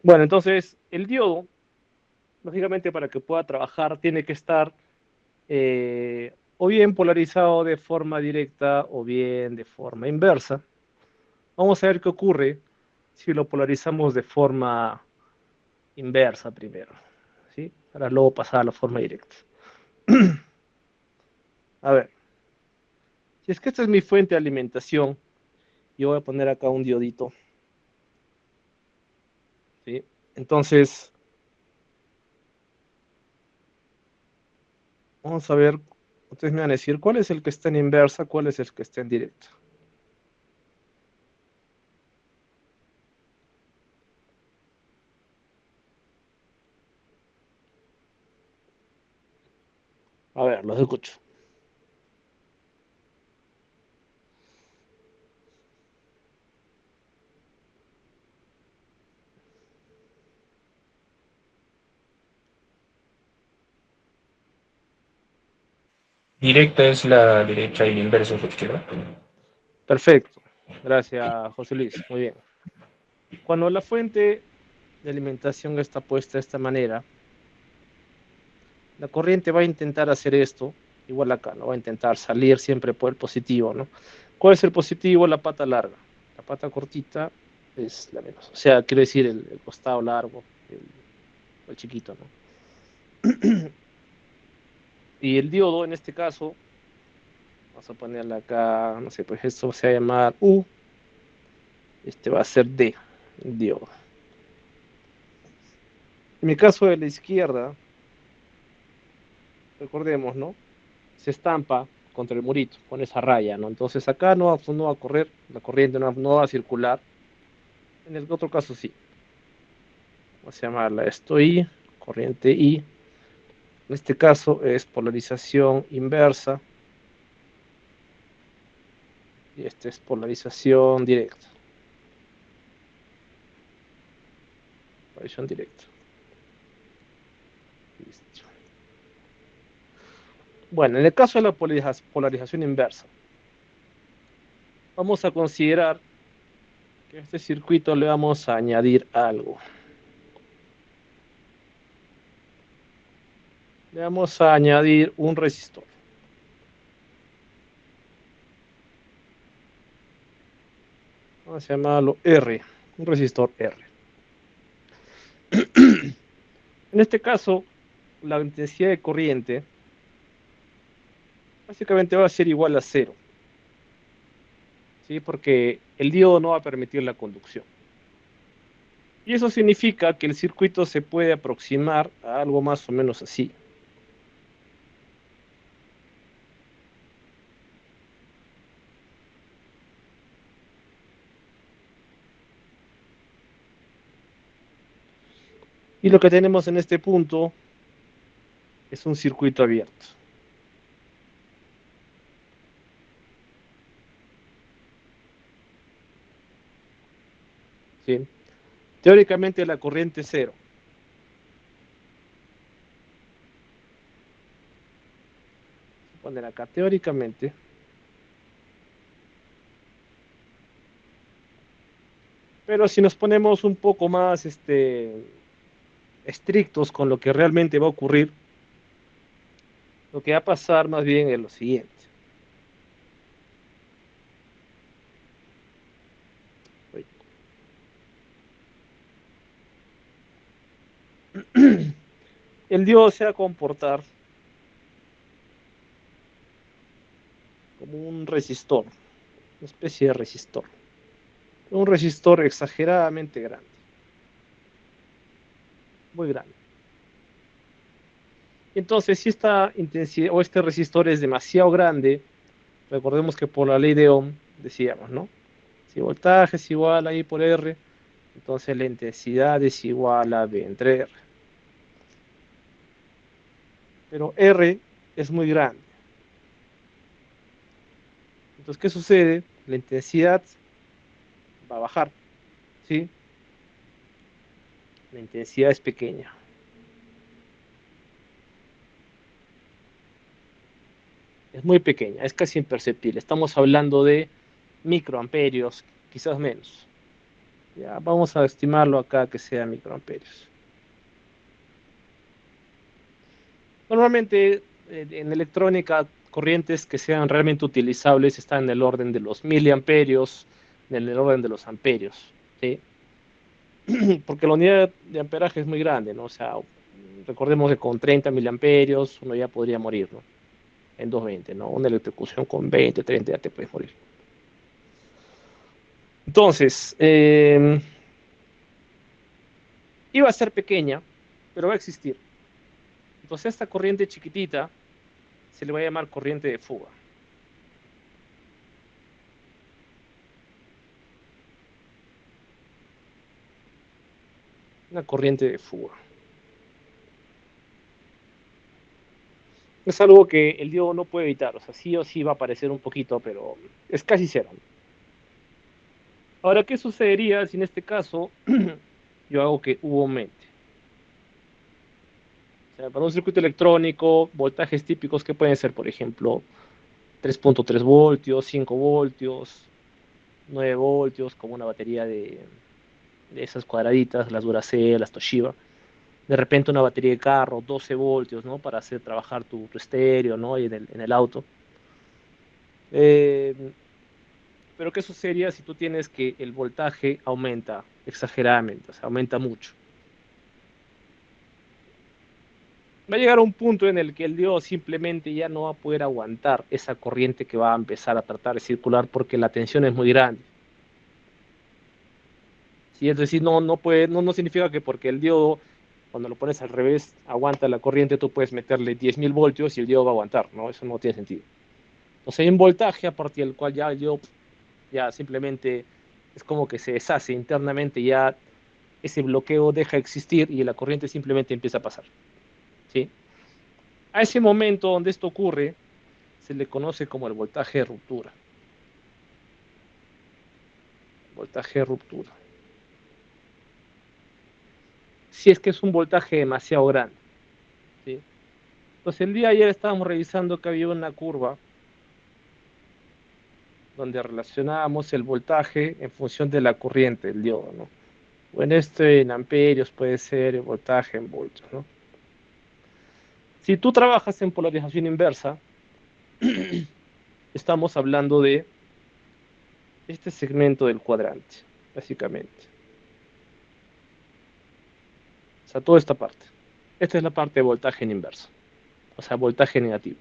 Bueno, entonces el diodo, lógicamente para que pueda trabajar, tiene que estar o bien polarizado de forma directa o bien de forma inversa. Vamos a ver qué ocurre si lo polarizamos de forma inversa primero, ¿sí? Para luego pasar a la forma directa. A ver, si es que esta es mi fuente de alimentación, yo voy a poner acá un diodito, ¿sí? Entonces, vamos a ver, ustedes me van a decir cuál es el que está en inversa, cuál es el que está en directo. A ver, los escucho. Directa es la derecha y la inversa es la izquierda. Perfecto. Gracias, José Luis. Muy bien. Cuando la fuente de alimentación está puesta de esta manera, la corriente va a intentar hacer esto, igual acá, ¿no? Va a intentar salir siempre por el positivo, ¿no? ¿Cuál es el positivo? La pata larga. La pata cortita es la menos. O sea, quiero decir el costado largo, el chiquito, ¿no? Y el diodo, en este caso, vamos a ponerle acá, no sé, pues esto se va a llamar U, este va a ser D, el diodo. En mi caso de la izquierda, recordemos, ¿no? Se estampa contra el murito con esa raya, ¿no? Entonces acá no va a correr, la corriente no va a circular. En el otro caso sí. Vamos a llamarla esto I, corriente I. En este caso es polarización inversa y este es polarización directa. Polarización directa. Listo. Bueno, en el caso de la polarización inversa, vamos a considerar que a este circuito le vamos a añadir algo. Le vamos a añadir un resistor. Vamos a llamarlo R, un resistor R. En este caso, la intensidad de corriente básicamente va a ser igual a cero, ¿sí? Porque el diodo no va a permitir la conducción. Y eso significa que el circuito se puede aproximar a algo más o menos así. Y lo que tenemos en este punto es un circuito abierto. ¿Sí? Teóricamente la corriente es cero. Voy a poner acá teóricamente. Pero si nos ponemos un poco más estrictos con lo que realmente va a ocurrir, lo que va a pasar más bien es lo siguiente. El diodo se va a comportar como un resistor, una especie de resistor. Un resistor exageradamente grande, muy grande. Entonces, si esta intensidad o este resistor es demasiado grande, recordemos que por la ley de Ohm decíamos, ¿no? Si voltaje es igual a I por R, entonces la intensidad es igual a V entre R. Pero R es muy grande. Entonces, ¿qué sucede? La intensidad va a bajar, ¿sí? La intensidad es pequeña. Es muy pequeña, es casi imperceptible. Estamos hablando de microamperios, quizás menos. Ya, vamos a estimarlo acá que sea microamperios. Normalmente en electrónica, corrientes que sean realmente utilizables están en el orden de los miliamperios, en el orden de los amperios, ¿sí? Porque la unidad de amperaje es muy grande, ¿no? O sea, recordemos que con 30 miliamperios uno ya podría morir, ¿no? En 220, ¿no? Una electrocución con 20, 30 ya te puedes morir. Entonces, iba a ser pequeña, pero va a existir. Entonces, esta corriente chiquitita se le va a llamar corriente de fuga. Una corriente de fuga. Es algo que el diodo no puede evitar, o sea, sí o sí va a aparecer un poquito, pero es casi cero. Ahora, ¿qué sucedería si en este caso yo hago que U aumente? O sea, para un circuito electrónico, voltajes típicos que pueden ser, por ejemplo, 3.3 voltios, 5 voltios, 9 voltios, como una batería de esas cuadraditas, las Duracell, las Toshiba. De repente una batería de carro, 12 voltios, ¿no? Para hacer trabajar tu estéreo, ¿no? Y en el auto. Eh, pero ¿qué sucedería si tú tienes que el voltaje aumenta exageradamente, o sea, aumenta mucho? Va a llegar a un punto en el que el diodo simplemente ya no va a poder aguantar esa corriente que va a empezar a tratar de circular porque la tensión es muy grande. ¿Sí? Es decir, no puede, no significa que porque el diodo, cuando lo pones al revés, aguanta la corriente, tú puedes meterle 10.000 voltios y el diodo va a aguantar, ¿no? Eso no tiene sentido. Entonces hay un voltaje a partir del cual ya el diodo ya simplemente es como que se deshace internamente, ya ese bloqueo deja de existir y la corriente simplemente empieza a pasar, ¿sí? A ese momento donde esto ocurre, se le conoce como el voltaje de ruptura. Voltaje de ruptura. Si es que es un voltaje demasiado grande, ¿sí? Entonces el día de ayer estábamos revisando que había una curva donde relacionábamos el voltaje en función de la corriente del diodo, ¿no? O en amperios puede ser el voltaje en voltios, ¿no? Si tú trabajas en polarización inversa, estamos hablando de este segmento del cuadrante, básicamente. O sea, toda esta parte. Esta es la parte de voltaje en inverso, o sea, voltaje negativo.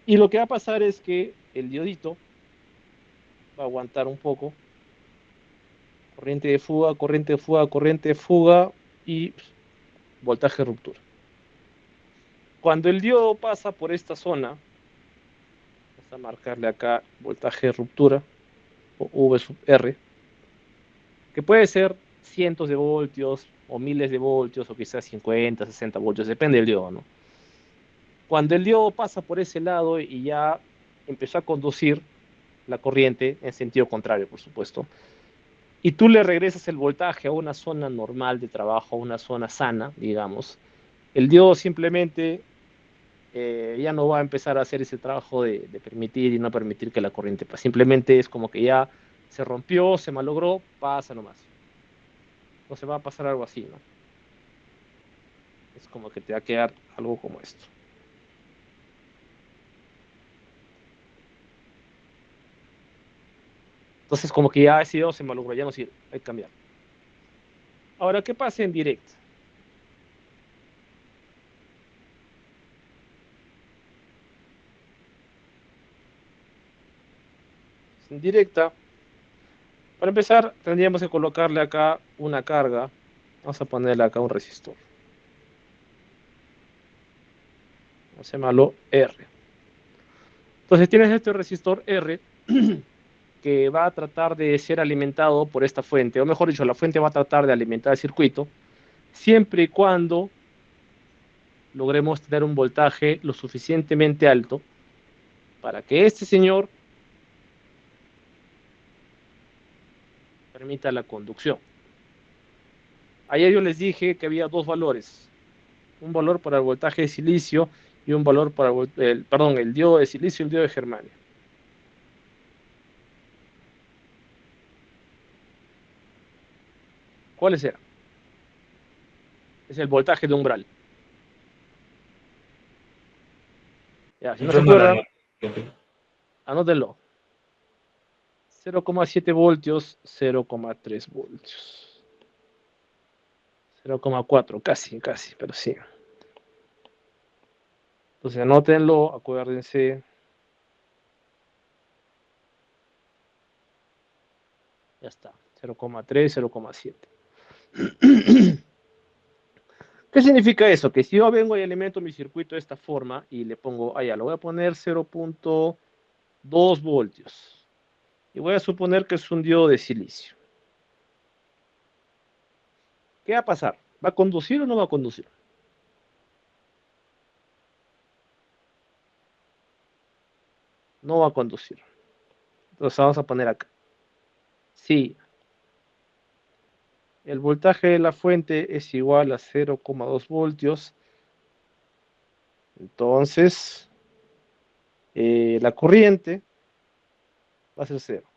Y lo que va a pasar es que el diodito va a aguantar un poco, corriente de fuga, corriente de fuga, corriente de fuga y voltaje de ruptura. Cuando el diodo pasa por esta zona, vamos a marcarle acá voltaje de ruptura, o V sub R, que puede ser cientos de voltios o miles de voltios o quizás 50, 60 voltios, depende del diodo, ¿no? Cuando el diodo pasa por ese lado y ya empezó a conducir la corriente en sentido contrario, por supuesto, y tú le regresas el voltaje a una zona normal de trabajo, a una zona sana, digamos, el diodo simplemente ya no va a empezar a hacer ese trabajo de permitir y no permitir que la corriente pase. Simplemente es como que ya se rompió, se malogró, pasa nomás. No se va a pasar algo así, ¿no? Es como que te va a quedar algo como esto. Entonces, como que ya ese diodo se malogró, ya no sirve, hay que cambiar. Ahora, ¿qué pasa en directo? En directa, para empezar, tendríamos que colocarle acá una carga. Vamos a ponerle acá un resistor. Vamos a llamarlo R. Entonces tienes este resistor R que va a tratar de ser alimentado por esta fuente, o mejor dicho, la fuente va a tratar de alimentar el circuito, siempre y cuando logremos tener un voltaje lo suficientemente alto para que este señor permita la conducción. Ayer yo les dije que había dos valores, un valor para el voltaje de silicio y un valor para el diodo de silicio y el diodo de germanio. ¿Cuáles eran? Es el voltaje de umbral. Ya, si no se Yo no la acuerdan, noto, jefe. anótenlo. 0,7 voltios, 0,3 voltios. 0,4, casi, casi, pero sí. Entonces anótenlo, acuérdense. Ya está. 0,3, 0,7. ¿Qué significa eso? Que si yo vengo y alimento mi circuito de esta forma y le pongo, allá, lo voy a poner 0,2 voltios. Y voy a suponer que es un diodo de silicio. ¿Qué va a pasar? ¿Va a conducir o no va a conducir? No va a conducir. Entonces vamos a poner acá. Sí, el voltaje de la fuente es igual a 0,2 voltios. Entonces, la corriente va a ser cero.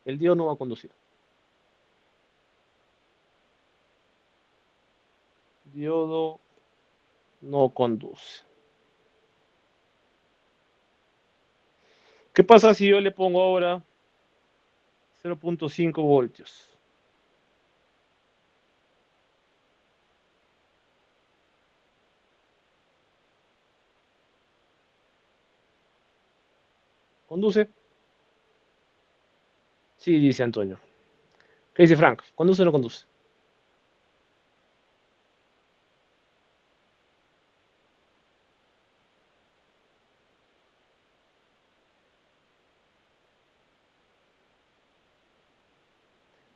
El diodo no va a conducir. Diodo no conduce. ¿Qué pasa si yo le pongo ahora 0,5 voltios? ¿Conduce? Sí, dice Antonio. ¿Qué dice Frank? ¿Conduce o no conduce?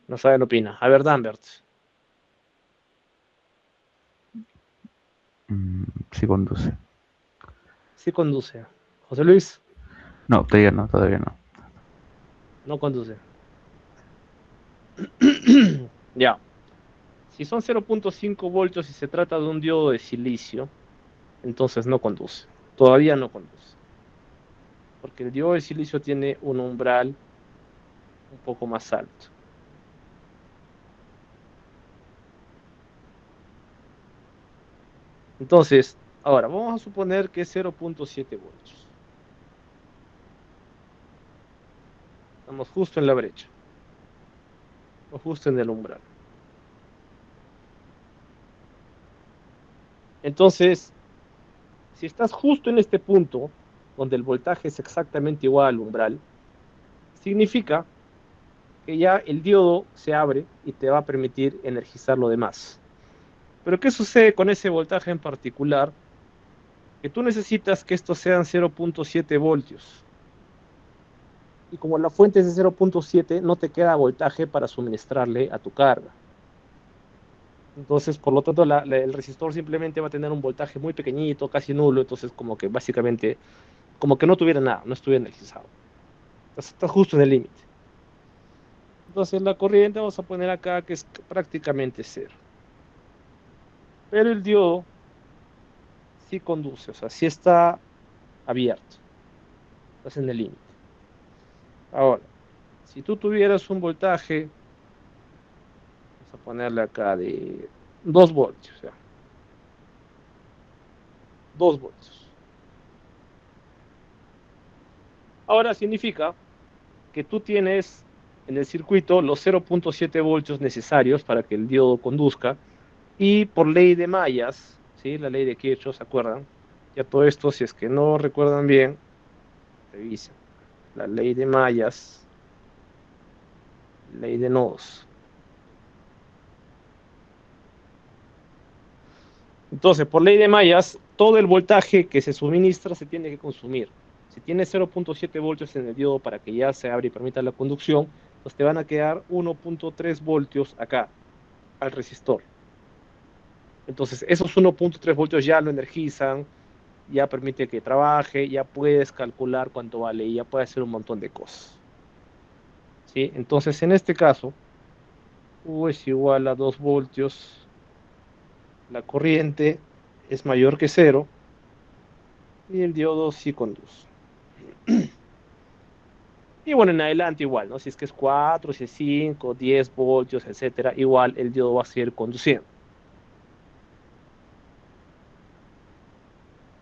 No sabe, no opina. A ver, Danbert. Sí conduce. Sí conduce. José Luis, No, todavía no, todavía no. no conduce. Ya. Si son 0,5 voltios y se trata de un diodo de silicio, entonces no conduce. Todavía no conduce. Porque el diodo de silicio tiene un umbral un poco más alto. Entonces, ahora vamos a suponer que es 0,7 voltios. Estamos justo en la brecha, o justo en el umbral. Entonces, si estás justo en este punto, donde el voltaje es exactamente igual al umbral, significa que ya el diodo se abre y te va a permitir energizar lo demás. Pero ¿qué sucede con ese voltaje en particular? Que tú necesitas que estos sean 0,7 voltios. Y como la fuente es de 0,7, no te queda voltaje para suministrarle a tu carga. Entonces, por lo tanto, el resistor simplemente va a tener un voltaje muy pequeñito, casi nulo. Entonces, como que básicamente, como que no tuviera nada, no estuviera energizado. Está justo en el límite. Entonces, la corriente vamos a poner acá que es prácticamente cero. Pero el diodo sí conduce, o sea, sí está abierto. Estás en el límite. Ahora, si tú tuvieras un voltaje, vamos a ponerle acá de 2 voltios, ya, 2 voltios. Ahora significa que tú tienes en el circuito los 0,7 voltios necesarios para que el diodo conduzca y por ley de mallas, ¿sí? La ley de Kirchhoff, ¿se acuerdan? Ya todo esto, si es que no recuerdan bien, revisen. La ley de mallas, ley de nodos. Entonces, por ley de mallas, todo el voltaje que se suministra se tiene que consumir. Si tienes 0,7 voltios en el diodo para que ya se abra y permita la conducción, pues te van a quedar 1,3 voltios acá, al resistor. Entonces, esos 1,3 voltios ya lo energizan, ya permite que trabaje, ya puedes calcular cuánto vale y ya puedes hacer un montón de cosas. ¿Sí? Entonces, en este caso, U es igual a 2 voltios, la corriente es mayor que cero y el diodo sí conduce. Y bueno, en adelante igual, ¿no? Si es que es 4, si es 5, 10 voltios, etcétera, igual el diodo va a seguir conduciendo.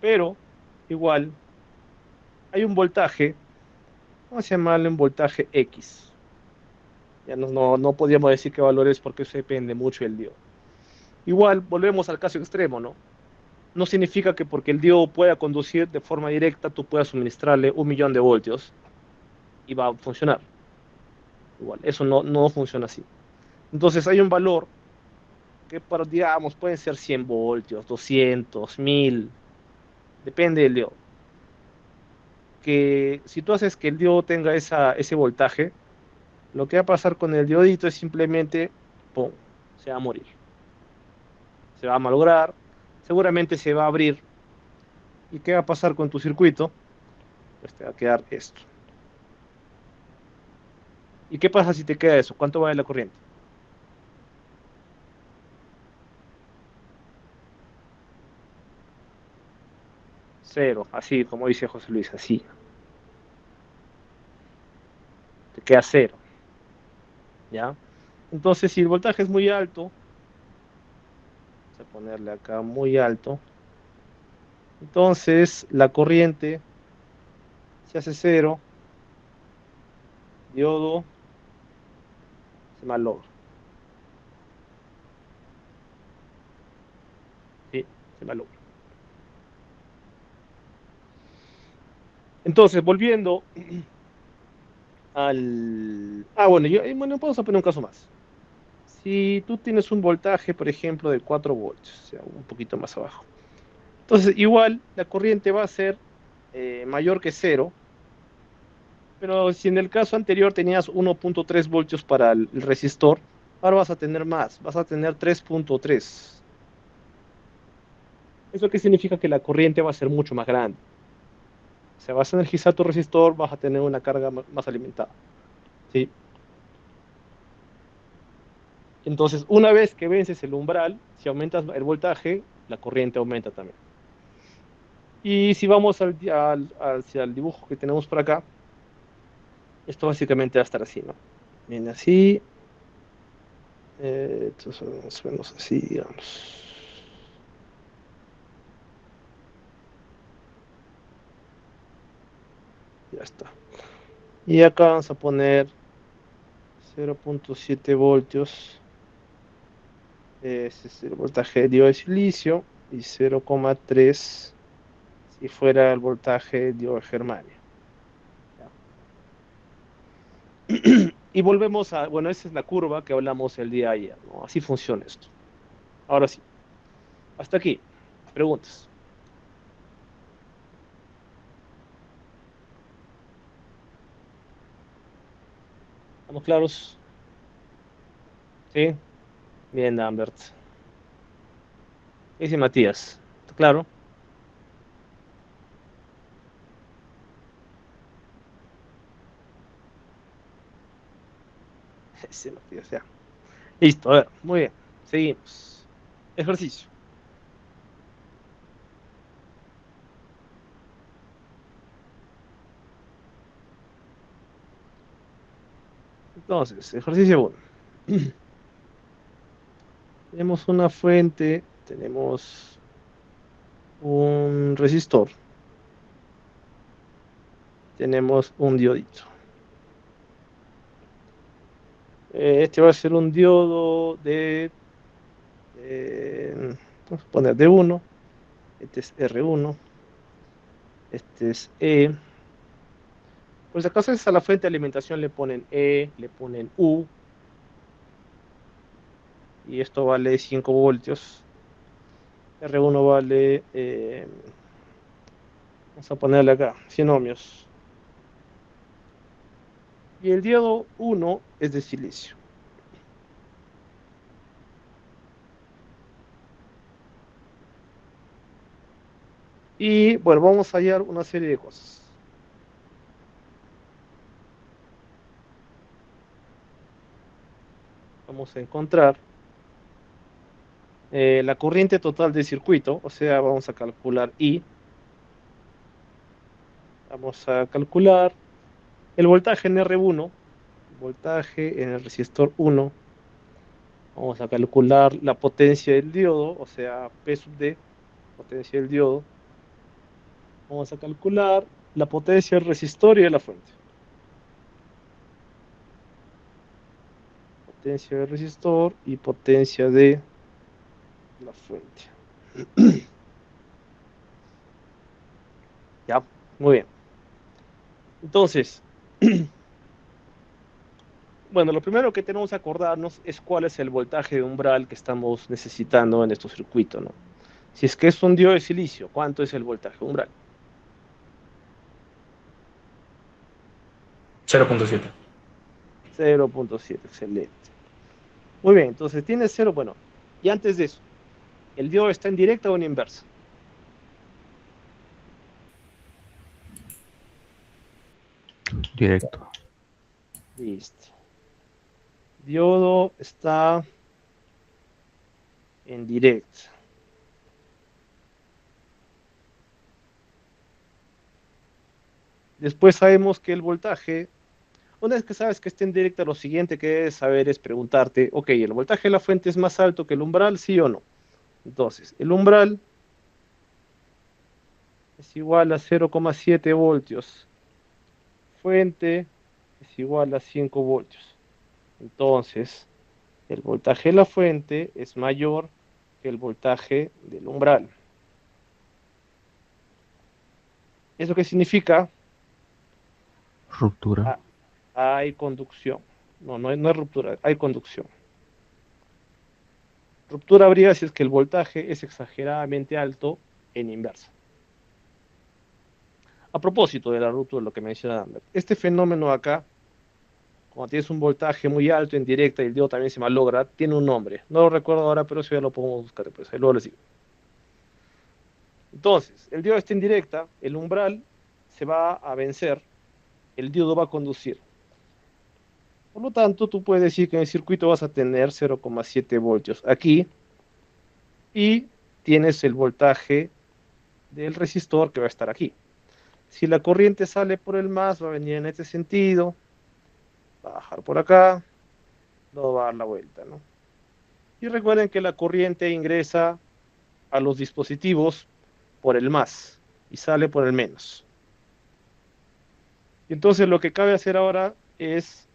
Pero igual hay un voltaje, vamos a llamarle un voltaje X. Ya no podríamos decir qué valor es porque eso depende mucho del diodo. Igual, volvemos al caso extremo, ¿no? No significa que porque el diodo pueda conducir de forma directa, tú puedas suministrarle 1 millón de voltios y va a funcionar. Igual, eso no funciona así. Entonces hay un valor que, para, digamos, pueden ser 100 voltios, 200, 1000, depende del diodo. Que si tú haces que el diodo tenga ese voltaje, lo que va a pasar con el diodito es simplemente, ¡pum!, se va a morir. Se va a malograr, seguramente se va a abrir. ¿Y qué va a pasar con tu circuito? Pues te va a quedar esto. ¿Y qué pasa si te queda eso? ¿Cuánto vale la corriente? Cero, así como dice José Luis, así. Te queda cero, ¿ya? Entonces, si el voltaje es muy alto, vamos a ponerle acá muy alto, entonces la corriente se hace cero, diodo se malogra, ¿sí? Se malogra. Entonces, volviendo al... Ah, bueno, bueno, vamos a poner un caso más. Si tú tienes un voltaje, por ejemplo, de 4 voltios, o sea, un poquito más abajo. Entonces, igual la corriente va a ser mayor que cero, pero si en el caso anterior tenías 1,3 voltios para el resistor, ahora vas a tener más, vas a tener 3,3. ¿Eso qué significa? Que la corriente va a ser mucho más grande. O sea, vas a energizar tu resistor, vas a tener una carga más alimentada, ¿sí? Entonces, una vez que vences el umbral, si aumentas el voltaje, la corriente aumenta también. Y si vamos hacia el dibujo que tenemos por acá, esto básicamente va a estar así, ¿no? Viene así, entonces más o menos así, digamos. Ya está. Y acá vamos a poner 0,7 voltios. Ese es el voltaje de diodo de silicio. Y 0,3 si fuera el voltaje de diodo de germanio. ¿Ya? Y volvemos a, bueno, esa es la curva que hablamos el día de ayer, ¿no? Así funciona esto. Ahora sí, hasta aquí. Preguntas. ¿Estamos claros? Sí. Bien, Ambert. ¿Qué dice Matías? ¿Está claro? Sí, Matías, ya. Listo, a ver, muy bien. Seguimos. Ejercicio. Entonces, ejercicio 1. Tenemos una fuente, tenemos un resistor, tenemos un diodito. Este va a ser un diodo vamos a poner D1, este es R1, este es E. Pues si acaso es a la fuente de alimentación le ponen E, le ponen U, y esto vale 5 voltios. R1 vale, vamos a ponerle acá, 100 ohmios. Y el diodo 1 es de silicio. Y bueno, vamos a hallar una serie de cosas. Vamos a encontrar la corriente total del circuito, o sea, vamos a calcular I. Vamos a calcular El voltaje en R1, voltaje en el resistor 1, vamos a calcular la potencia del diodo, o sea, P sub D, potencia del diodo. Vamos a calcular la potencia del resistor y de la fuente. Potencia del resistor y potencia de la fuente. Ya, muy bien. Entonces, bueno, lo primero que tenemos que acordarnos es cuál es el voltaje de umbral que estamos necesitando en estos circuitos, ¿no? Si es que es un diodo de silicio, ¿cuánto es el voltaje umbral? 0.7. 0.7, excelente. Muy bien, entonces tiene 0, bueno, y antes de eso, ¿el diodo está en directa o en inversa? Directo. Listo. Diodo está en directa. Después sabemos que el voltaje, una vez que sabes que está en directa, lo siguiente que debes saber es preguntarte, ok, ¿el voltaje de la fuente es más alto que el umbral, sí o no? Entonces, el umbral es igual a 0,7 voltios. Fuente es igual a 5 voltios. Entonces, el voltaje de la fuente es mayor que el voltaje del umbral. ¿Eso qué significa? Ruptura. Ah, hay conducción. No es ruptura, hay conducción. Ruptura habría si es que el voltaje es exageradamente alto en inversa. A propósito de la ruptura, lo que menciona Lambert, este fenómeno acá, cuando tienes un voltaje muy alto en directa y el diodo también se malogra, tiene un nombre. No lo recuerdo ahora, pero eso ya lo podemos buscar después. Ahí luego les digo. Entonces, el diodo está en directa, el umbral se va a vencer, el diodo va a conducir. Por lo tanto, tú puedes decir que en el circuito vas a tener 0,7 voltios aquí y tienes el voltaje del resistor que va a estar aquí. Si la corriente sale por el más, va a venir en este sentido, va a bajar por acá, luego va a dar la vuelta, ¿no? Y recuerden que la corriente ingresa a los dispositivos por el más y sale por el menos. Y entonces lo que cabe hacer ahora es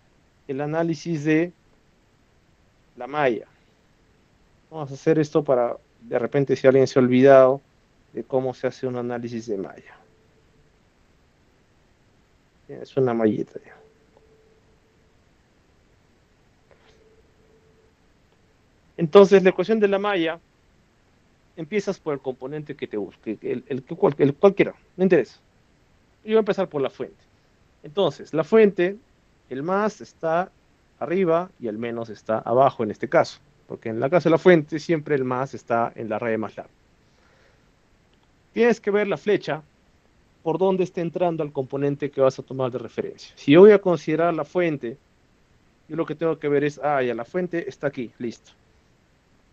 el análisis de la malla. Vamos a hacer esto para, de repente, si alguien se ha olvidado de cómo se hace un análisis de malla. Es una mallita. Entonces, la ecuación de la malla, empiezas por el componente que te busque, el cualquiera, no interesa. Yo voy a empezar por la fuente. Entonces, la fuente, el más está arriba y el menos está abajo en este caso, porque en la caso de la fuente siempre el más está en la raya más larga. Tienes que ver la flecha por dónde está entrando al componente que vas a tomar de referencia. Si yo voy a considerar la fuente, yo lo que tengo que ver es, ya la fuente está aquí, listo.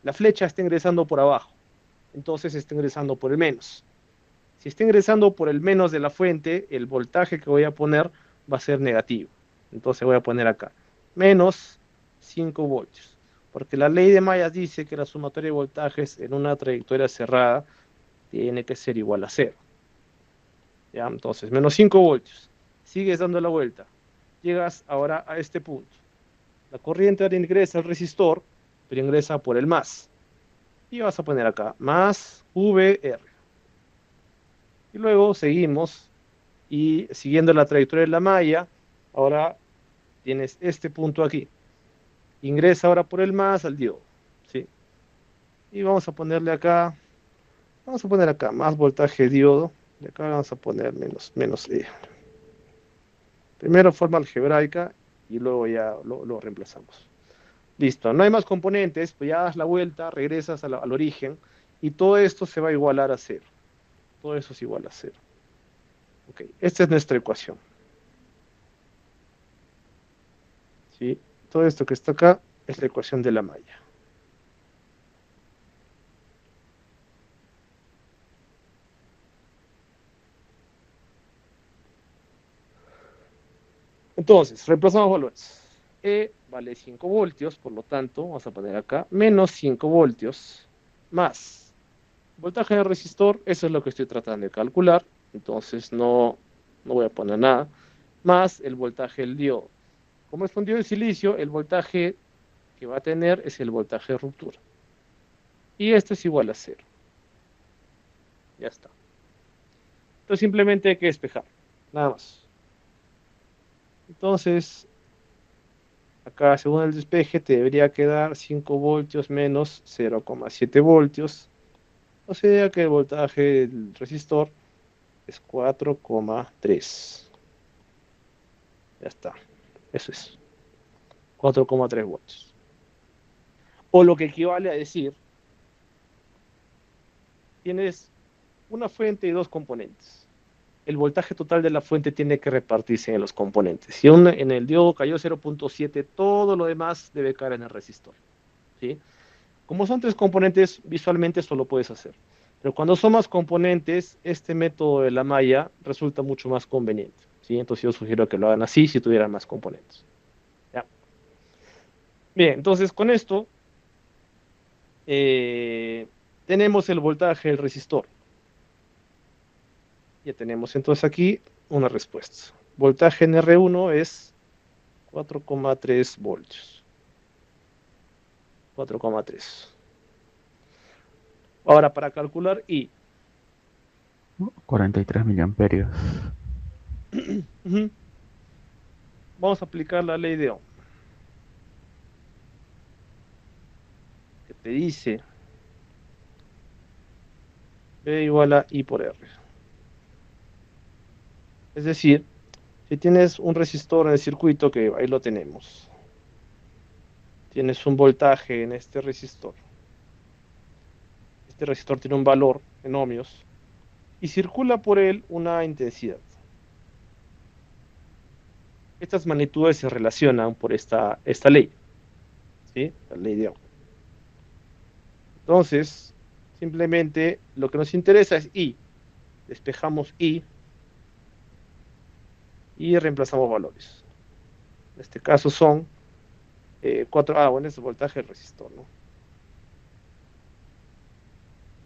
La flecha está ingresando por abajo, entonces está ingresando por el menos. Si está ingresando por el menos de la fuente, el voltaje que voy a poner va a ser negativo. Entonces voy a poner acá, menos 5 voltios. Porque la ley de Mayas dice que la sumatoria de voltajes en una trayectoria cerrada tiene que ser igual a cero. ¿Ya? Entonces, menos 5 voltios. Sigues dando la vuelta. Llegas ahora a este punto. La corriente ahora ingresa al resistor, pero ingresa por el más. Y vas a poner acá, más VR. Y luego seguimos y siguiendo la trayectoria de la malla, ahora tienes este punto aquí. Ingresa ahora por el más al diodo, ¿sí? Y vamos a poner acá más voltaje diodo, y acá vamos a poner menos E. Primero forma algebraica y luego ya lo reemplazamos. Listo, no hay más componentes, pues ya das la vuelta, regresas al origen y todo esto se va a igualar a cero. Todo eso es igual a cero. Ok, esta es nuestra ecuación. ¿Sí? Todo esto que está acá es la ecuación de la malla. Entonces, reemplazamos valores. E vale 5 voltios, por lo tanto, vamos a poner acá, menos 5 voltios, más voltaje del resistor, eso es lo que estoy tratando de calcular, entonces no voy a poner nada, más el voltaje del diodo. Como es un diodo de silicio, el voltaje que va a tener es el voltaje de ruptura. Y esto es igual a 0. Ya está. Entonces simplemente hay que despejar, nada más. Entonces, acá según el despeje te debería quedar 5 voltios menos 0,7 voltios. O sea que el voltaje del resistor es 4,3. Ya está. Eso es. 4,3 voltios. O lo que equivale a decir, tienes una fuente y dos componentes. El voltaje total de la fuente tiene que repartirse en los componentes. Si en el diodo cayó 0,7, todo lo demás debe caer en el resistor. ¿Sí? Como son tres componentes, visualmente solo puedes hacer. Pero cuando son más componentes, este método de la malla resulta mucho más conveniente. ¿Sí? Entonces yo sugiero que lo hagan así si tuvieran más componentes. ¿Ya? Bien, entonces con esto tenemos el voltaje del resistor. Ya tenemos entonces aquí una respuesta. Voltaje en R1 es 4,3 voltios. 4,3. Ahora, para calcular I. 43 miliamperios. Vamos a aplicar la ley de Ohm, que te dice B igual a I por R. Es decir, si tienes un resistor en el circuito, que ahí lo tenemos, tienes un voltaje en este resistor tiene un valor en ohmios, y circula por él una intensidad. Estas magnitudes se relacionan por esta ley, ¿sí? La ley de Ohm. Entonces, simplemente lo que nos interesa es I. Despejamos I y reemplazamos valores. En este caso son 4, bueno, es el voltaje del resistor, ¿no?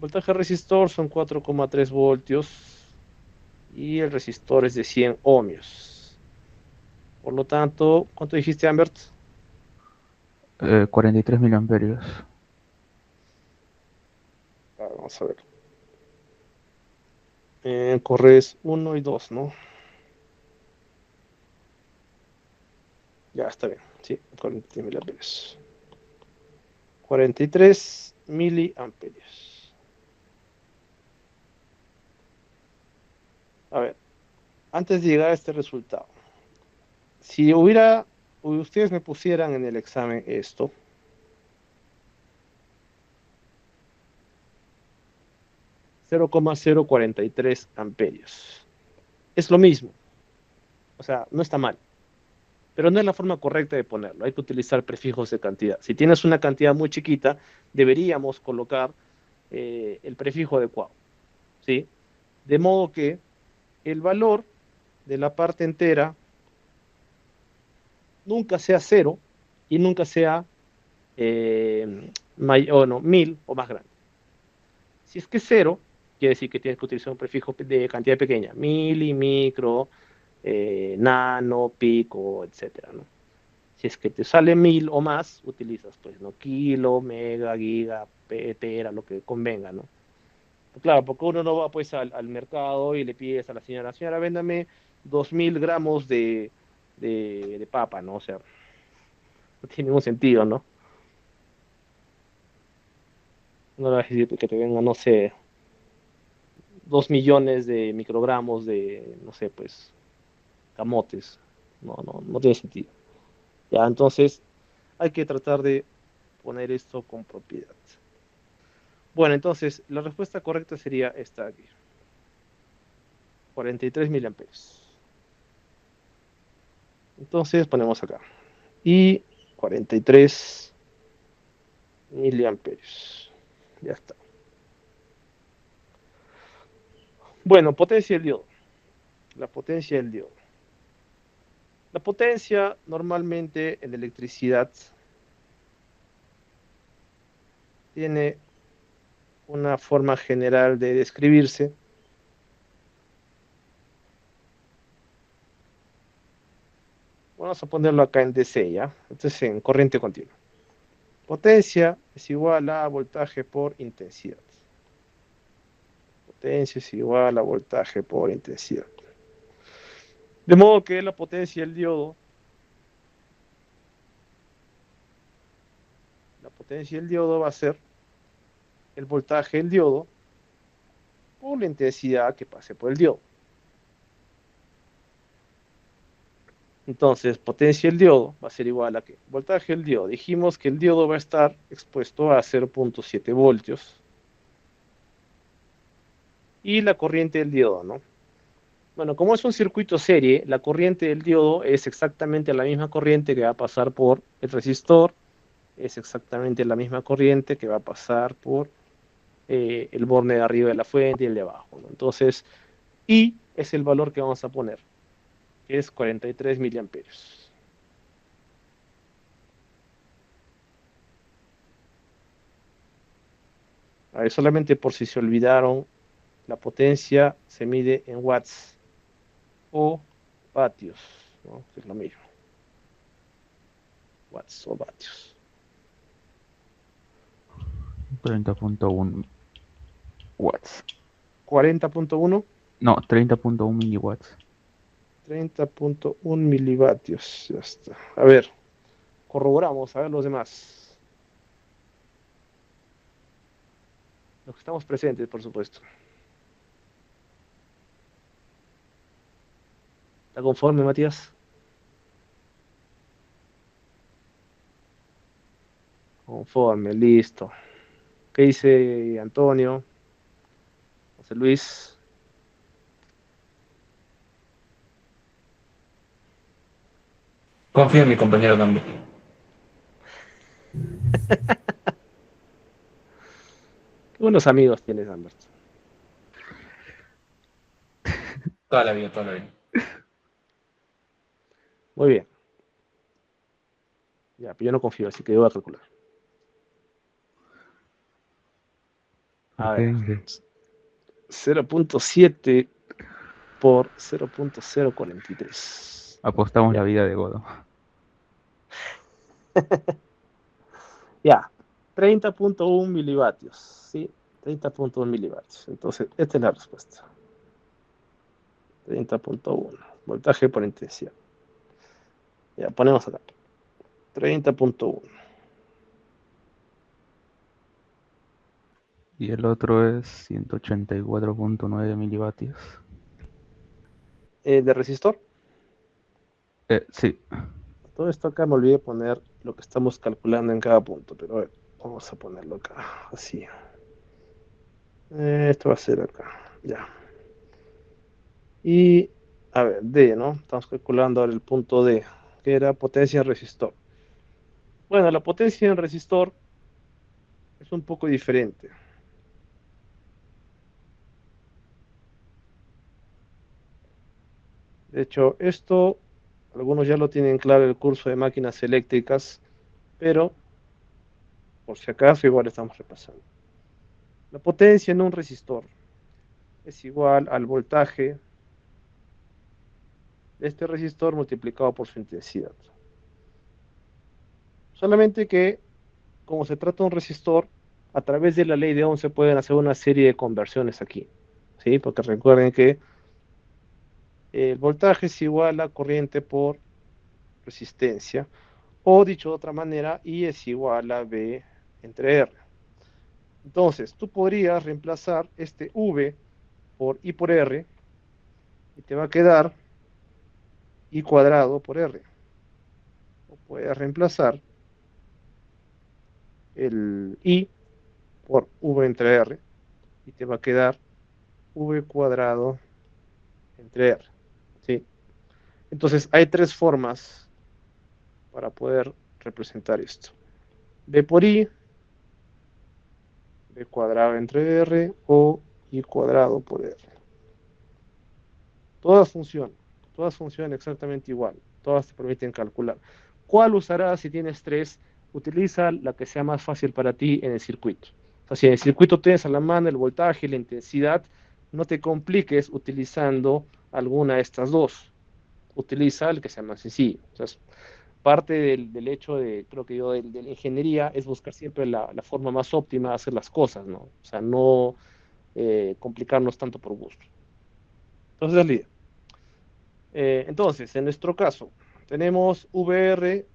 Voltaje del resistor son 4,3 voltios y el resistor es de 100 ohmios. Por lo tanto, ¿cuánto dijiste, Ambert? 43 miliamperios. Vamos a ver. Corres 1 y 2, ¿no? Ya está bien, sí, 43 miliamperios. 43 miliamperios. A ver, antes de llegar a este resultado, si ustedes me pusieran en el examen esto, 0,043 amperios. Es lo mismo, o sea, no está mal, pero no es la forma correcta de ponerlo. Hay que utilizar prefijos de cantidad. Si tienes una cantidad muy chiquita, deberíamos colocar el prefijo adecuado, ¿sí? De modo que el valor de la parte entera nunca sea 0 y nunca sea 1000 o más grande. Si es que es 0, quiere decir que tienes que utilizar un prefijo de cantidad pequeña, mili, micro, nano, pico, etcétera, ¿no? Si es que te sale 1000 o más, utilizas, pues, ¿no? Kilo, mega, giga, tera, lo que convenga, ¿no? Claro, porque uno no va, pues, al mercado y le pides a la señora, véndame 2000 gramos de papa, ¿no? O sea, no tiene ningún sentido, ¿no? No le vas a decir que te venga, no sé, 2 millones de microgramos de, no sé, pues, camotes. No tiene sentido. Ya, entonces hay que tratar de poner esto con propiedad. Bueno, entonces la respuesta correcta sería esta aquí. 43 miliamperios. Entonces ponemos acá. Y 43 miliamperios. Ya está. Bueno, potencia del diodo. La potencia del diodo. La potencia normalmente en electricidad tiene una forma general de describirse. Vamos a ponerlo acá en DC, ¿ya? Entonces en corriente continua. Potencia es igual a voltaje por intensidad. Potencia es igual a voltaje por intensidad. De modo que la potencia del diodo, va a ser el voltaje del diodo por la intensidad que pase por el diodo. Entonces, potencia del diodo va a ser igual a ¿qué? Voltaje del diodo. Dijimos que el diodo va a estar expuesto a 0.7 voltios. Y la corriente del diodo, ¿no? Bueno, como es un circuito serie, la corriente del diodo es exactamente la misma corriente que va a pasar por el resistor, es exactamente la misma corriente que va a pasar por el borne de arriba de la fuente y el de abajo, ¿no? Entonces, I es el valor que vamos a poner, que es 43 miliamperios. A ver, solamente por si se olvidaron, la potencia se mide en watts o vatios, ¿no? Es lo mismo. Watts o vatios. 30.1 watts. 40.1, No, 30.1 miliwatts. 30.1 milivatios. Ya está. A ver, corroboramos, a ver los demás. Los que estamos presentes, por supuesto. ¿Está conforme, Matías? Conforme, listo. ¿Qué dice Antonio? José Luis. Confío en mi compañero también. Qué buenos amigos tienes, Albert. Toda la vida, toda la vida. Muy bien. Ya, pero yo no confío, así que voy a calcular. A ¿Por qué ver. dice? 0.7 por 0.043. Apostamos la Ya, vida de Godo. ya. 30.1 milivatios. Sí, 30.1 milivatios. Entonces, esta es la respuesta. 30.1. Voltaje por intensidad. Ya, ponemos acá. 30.1. Y el otro es 184.9 milivatios. De resistor. Sí. Todo esto acá me olvidé poner lo que estamos calculando en cada punto, pero a ver, vamos a ponerlo acá, así. Esto va a ser acá, ya. Y, a ver, D, ¿no? Estamos calculando ahora el punto D, que era potencia en resistor. Bueno, la potencia en resistor es un poco diferente. De hecho, esto, algunos ya lo tienen claro en el curso de máquinas eléctricas, pero por si acaso igual estamos repasando. La potencia en un resistor es igual al voltaje de este resistor multiplicado por su intensidad. Solamente que, como se trata de un resistor, a través de la ley de Ohm se pueden hacer una serie de conversiones aquí, ¿sí? Porque recuerden que el voltaje es igual a corriente por resistencia, o dicho de otra manera, I es igual a V entre R. Entonces, tú podrías reemplazar este V por I por R, y te va a quedar I cuadrado por R. O puedes reemplazar el I por V entre R, y te va a quedar V cuadrado entre R, ¿sí? Entonces, hay tres formas para poder representar esto. B por I, B cuadrado entre R o I cuadrado por R. Todas funcionan exactamente igual. Todas te permiten calcular. ¿Cuál usarás si tienes tres? Utiliza la que sea más fácil para ti en el circuito. O sea, si en el circuito tienes a la mano el voltaje y la intensidad, no te compliques utilizando alguna de estas dos. Utiliza el que sea más sencillo. O sea, parte del hecho de, creo que yo, de la ingeniería es buscar siempre la forma más óptima de hacer las cosas, ¿no? O sea, no complicarnos tanto por gusto. Entonces, es la idea. Entonces, en nuestro caso, tenemos VR,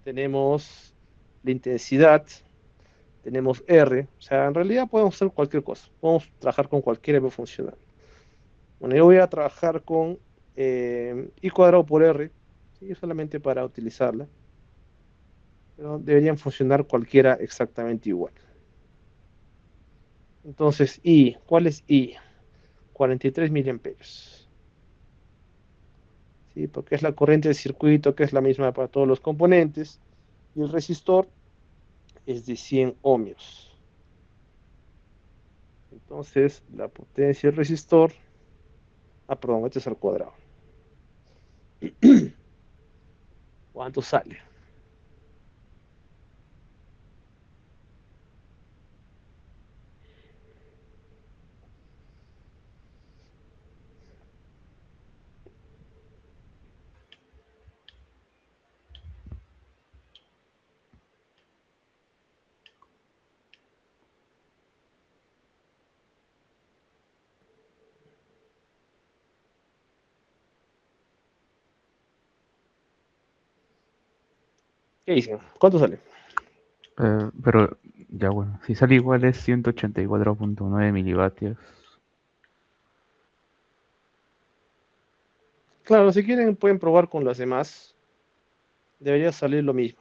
tenemos la intensidad, tenemos R, o sea, en realidad podemos hacer cualquier cosa, podemos trabajar con cualquier M funcional. Bueno, yo voy a trabajar con I cuadrado por R, ¿sí? Solamente para utilizarla, pero deberían funcionar cualquiera exactamente igual. Entonces, I, ¿cuál es I? 43 miliamperios. ¿Sí? Porque es la corriente del circuito, que es la misma para todos los componentes, y el resistor es de 100 ohmios. Entonces, la potencia del resistor, perdón, este es al cuadrado. ¿Cuánto sale? ¿Qué dicen? ¿Cuánto sale? Pero ya bueno, si sale igual es 184.9 milivatios. Claro, si quieren pueden probar con las demás. Debería salir lo mismo.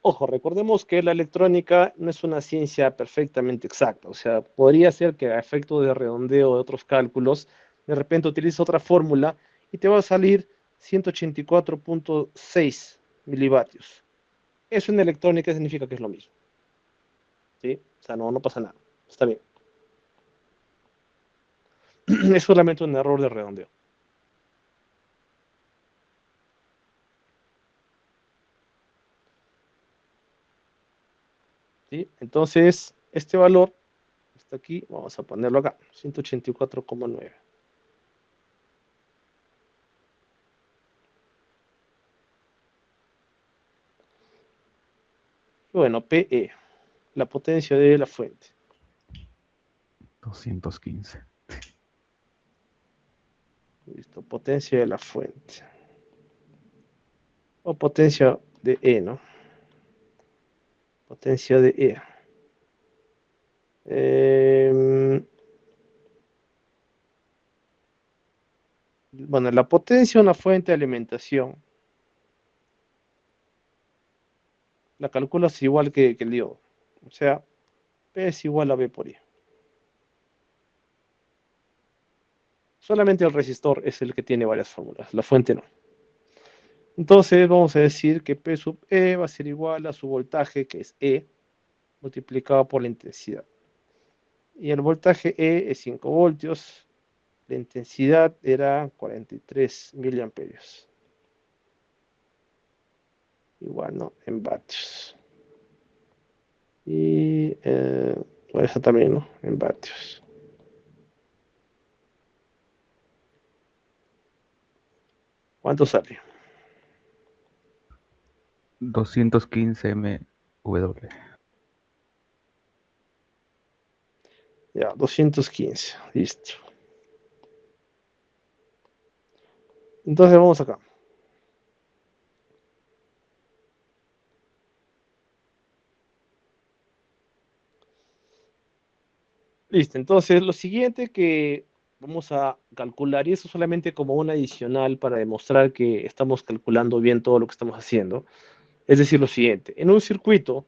Ojo, recordemos que la electrónica no es una ciencia perfectamente exacta. O sea, podría ser que a efecto de redondeo de otros cálculos, de repente utilices otra fórmula y te va a salir 184.6 milivatios. Eso en electrónica significa que es lo mismo. ¿Sí? O sea, no pasa nada. Está bien. Es solamente un error de redondeo. ¿Sí? Entonces, este valor está aquí, vamos a ponerlo acá, 184,9. Y bueno, PE, la potencia de la fuente. 215. Listo, potencia de la fuente. O potencia de E, ¿no? Potencia de E. Bueno, la potencia de una fuente de alimentación la calculas igual que el diodo. O sea, P es igual a V por I. Solamente el resistor es el que tiene varias fórmulas, la fuente no. Entonces vamos a decir que P sub E va a ser igual a su voltaje, que es E, multiplicado por la intensidad. Y el voltaje E es 5 voltios, la intensidad era 43 miliamperios. Igual, ¿no? En vatios. Y eso también, ¿no? En vatios. ¿Cuánto sale? 215 MW. Ya, 215. Listo. Entonces vamos acá. Listo. Entonces lo siguiente que vamos a calcular, y eso solamente como un adicional para demostrar que estamos calculando bien todo lo que estamos haciendo, es decir, lo siguiente. En un circuito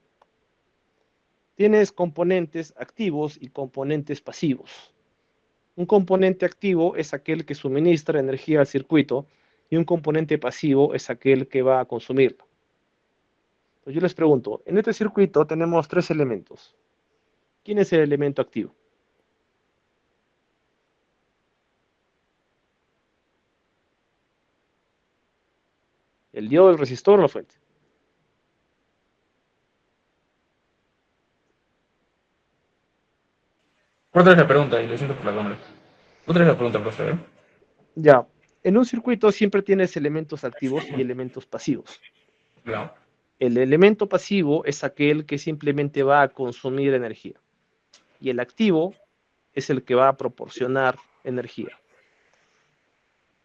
tienes componentes activos y componentes pasivos. Un componente activo es aquel que suministra energía al circuito y un componente pasivo es aquel que va a consumirla. Entonces yo les pregunto, en este circuito tenemos tres elementos. ¿Quién es el elemento activo? ¿El diodo, el resistor o la fuente? Otra es la pregunta, y lo siento por la cámara. Otra es la pregunta, profesor. Ya, en un circuito siempre tienes elementos activos y elementos pasivos. Claro. El elemento pasivo es aquel que simplemente va a consumir energía. Y el activo es el que va a proporcionar energía.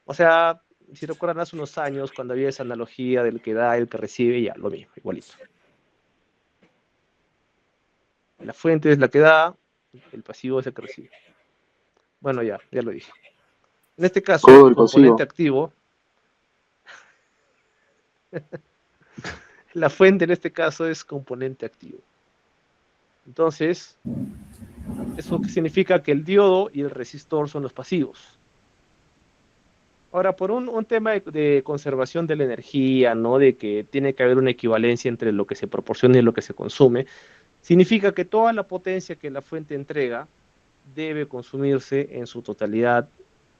O sea, si recuerdan hace unos años, cuando había esa analogía del que da, el que recibe, ya, lo mismo, igualito. La fuente es la que da, el pasivo es el que recibe. Bueno, ya lo dije. En este caso, Todo el el componente pasivo. activo, la fuente en este caso es componente activo. Entonces, eso significa que el diodo y el resistor son los pasivos. Ahora, por un tema de conservación de la energía, ¿no? De que tiene que haber una equivalencia entre lo que se proporciona y lo que se consume, significa que toda la potencia que la fuente entrega debe consumirse en su totalidad,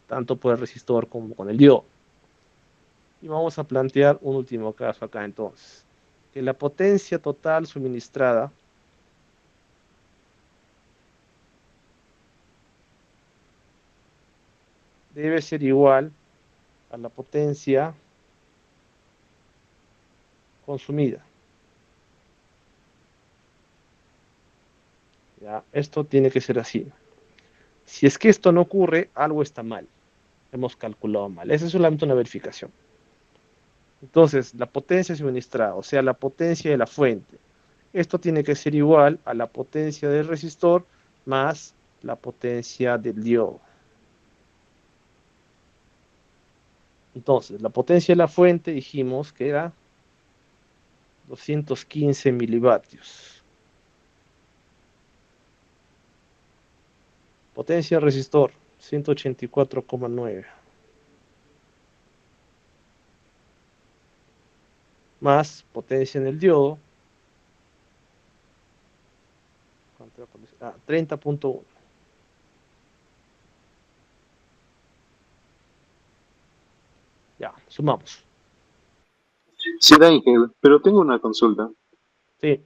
tanto por el resistor como con el diodo. Y vamos a plantear un último caso acá entonces, que la potencia total suministrada debe ser igual a la potencia consumida. ¿Ya? Esto tiene que ser así. Si es que esto no ocurre, algo está mal. Hemos calculado mal. Esa es solamente una verificación. Entonces, la potencia suministrada, o sea, la potencia de la fuente, esto tiene que ser igual a la potencia del resistor más la potencia del diodo. Entonces, la potencia de la fuente dijimos que era 215 milivatios. Potencia del resistor, 184,9. Más potencia en el diodo, 30,1. Ya, sumamos. Sí, Ángel, pero tengo una consulta. Sí,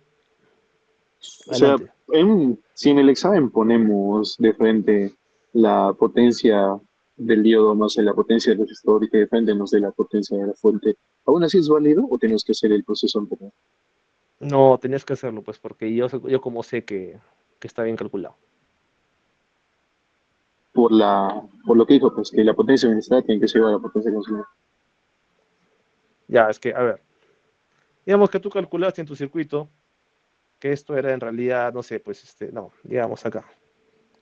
O sea, adelante. si en el examen ponemos de frente la potencia del diodo más la potencia del resistor y que de frente nos dé la potencia de la fuente, ¿aún así es válido o tenemos que hacer el proceso anterior? No, tenías que hacerlo, pues, porque yo como sé que está bien calculado. Por lo que dijo, pues que la potencia administrada tiene que ser igual a la potencia consumida. Ya, es que, a ver, digamos que tú calculaste en tu circuito que esto era en realidad, no sé, pues, no, digamos acá,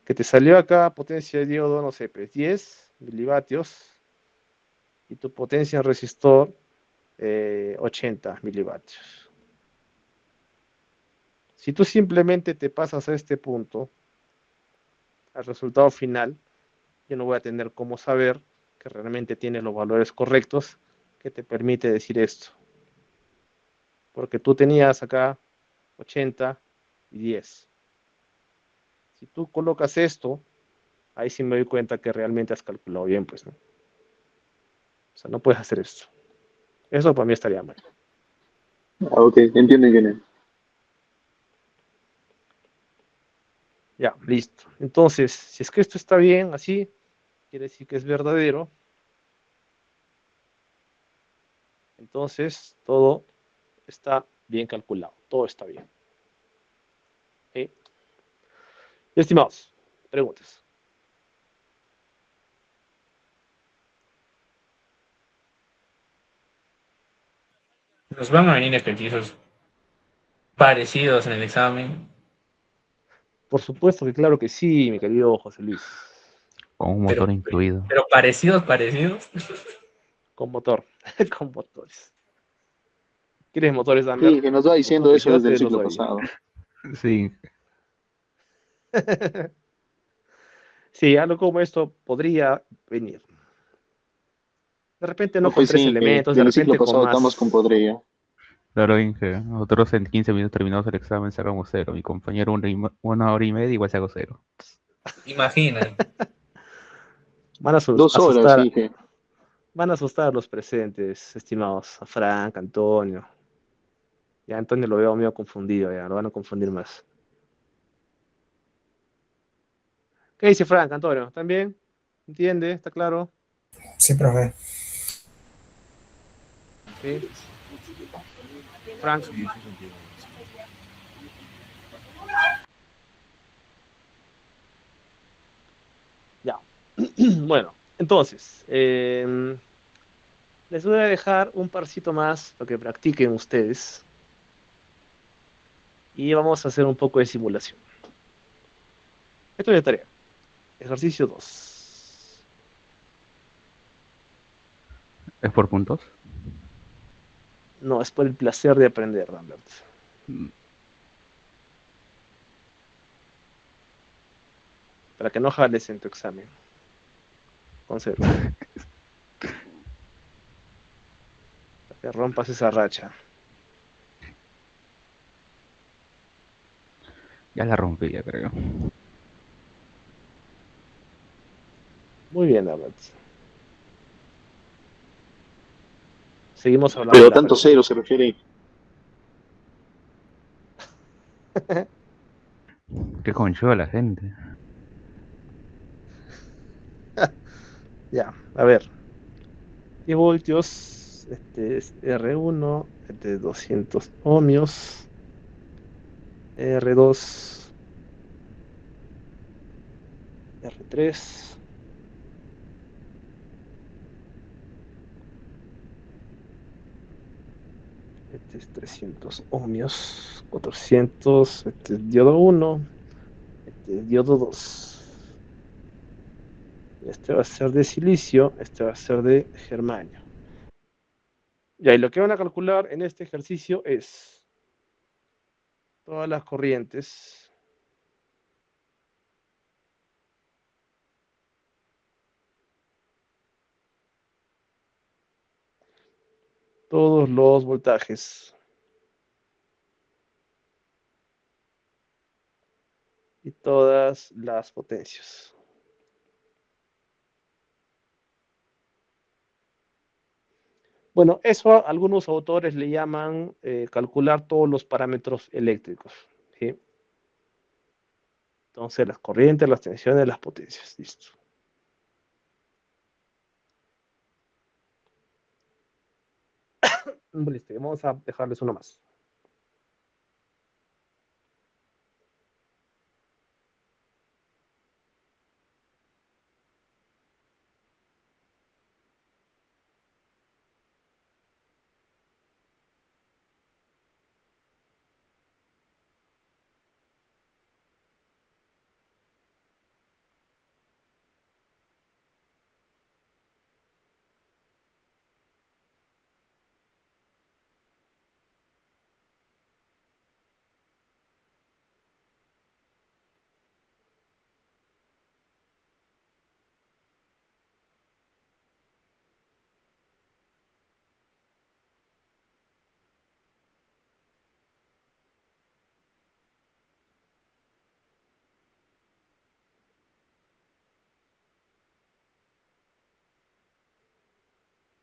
que te salió acá potencia de diodo, no sé, pues 10 milivatios y tu potencia en resistor 80 milivatios. Si tú simplemente te pasas a este punto, al resultado final, yo no voy a tener cómo saber que realmente tienes los valores correctos que te permite decir esto. Porque tú tenías acá 80 y 10. Si tú colocas esto, ahí sí me doy cuenta que realmente has calculado bien, pues, ¿no? O sea, no puedes hacer esto. Eso para mí estaría mal. Ah, ok, entienden quién es. Ya, listo. Entonces, si es que esto está bien, así, quiere decir que es verdadero. Entonces, todo está bien calculado. Todo está bien. ¿Sí? Estimados, preguntas. Nos van a venir ejercicios parecidos en el examen, Por supuesto que claro que sí, mi querido José Luis. Con un pero, motor incluido. pero parecidos. Con motor, con motores. ¿Quieres motores, Ander? Sí, que nos va Con todo diciendo mi eso ciudad desde el te los ciclo doy. pasado. Sí, Sí, algo como esto podría venir. De repente no No, con pues tres sí, que elementos, de del ciclo repente con pasado estamos con más. podrilla. claro, Inge. Nosotros en 15 minutos terminamos el examen, sacamos cero. Mi compañero una hora y media, igual saco cero. Imagina. Van a Dos horas, asustar. dije. Van a asustar a los presentes, estimados. A Frank, Antonio. Ya Antonio lo veo medio confundido, ya lo van a confundir más. ¿Qué dice Frank, Antonio? ¿Están bien? ¿Entiende? ¿Está claro? Sí, profe. ¿Sí? Frank. Sí, sí, se entiende. Ya. Bueno, entonces, les voy a dejar un parcito más para que practiquen ustedes. Y vamos a hacer un poco de simulación. Esto es de tarea. Ejercicio 2. ¿Es por puntos? No, es por el placer de aprender, Rambert. Mm, Para que no jales en tu examen. Con cero. Para que rompas esa racha. Ya la rompí, ya creo. Muy bien, Rambert. Seguimos hablando de Pero las tanto reglas. cero se refiere. Qué conchuda la gente. Ya, a ver. 10 voltios. Este es R1. Este es 200 ohmios. R2. R3. Este es 300 ohmios. 400. Este es diodo 1. Este es diodo 2. Este va a ser de silicio. Este va a ser de germanio. Y ahí lo que van a calcular en este ejercicio es todas las corrientes. Todos los voltajes. Y todas las potencias. Bueno, eso a algunos autores le llaman calcular todos los parámetros eléctricos. ¿Sí? Entonces, las corrientes, las tensiones, las potencias. Listo. Listo. Vamos a dejarles uno más.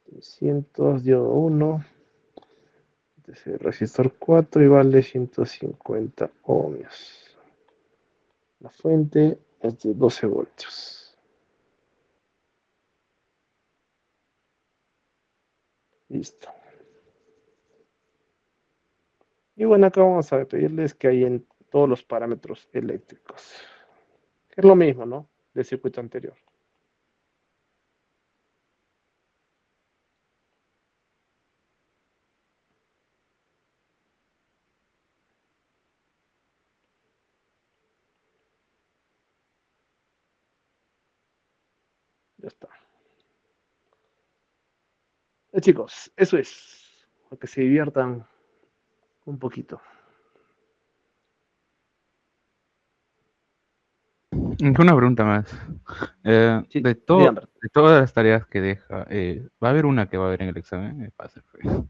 Trescientos diodo 1. Entonces, el resistor 4 y vale 150 ohmios. La fuente es de 12 voltios. Listo. Y bueno, acá vamos a pedirles que hay en todos los parámetros eléctricos. Es lo mismo, ¿no? Del circuito anterior. Ya está. Chicos, eso es. Para que se diviertan un poquito. Una pregunta más. Sí, De díganme. de todas las tareas que deja, ¿va a haber una que va a haber en el examen? Va a ser feo.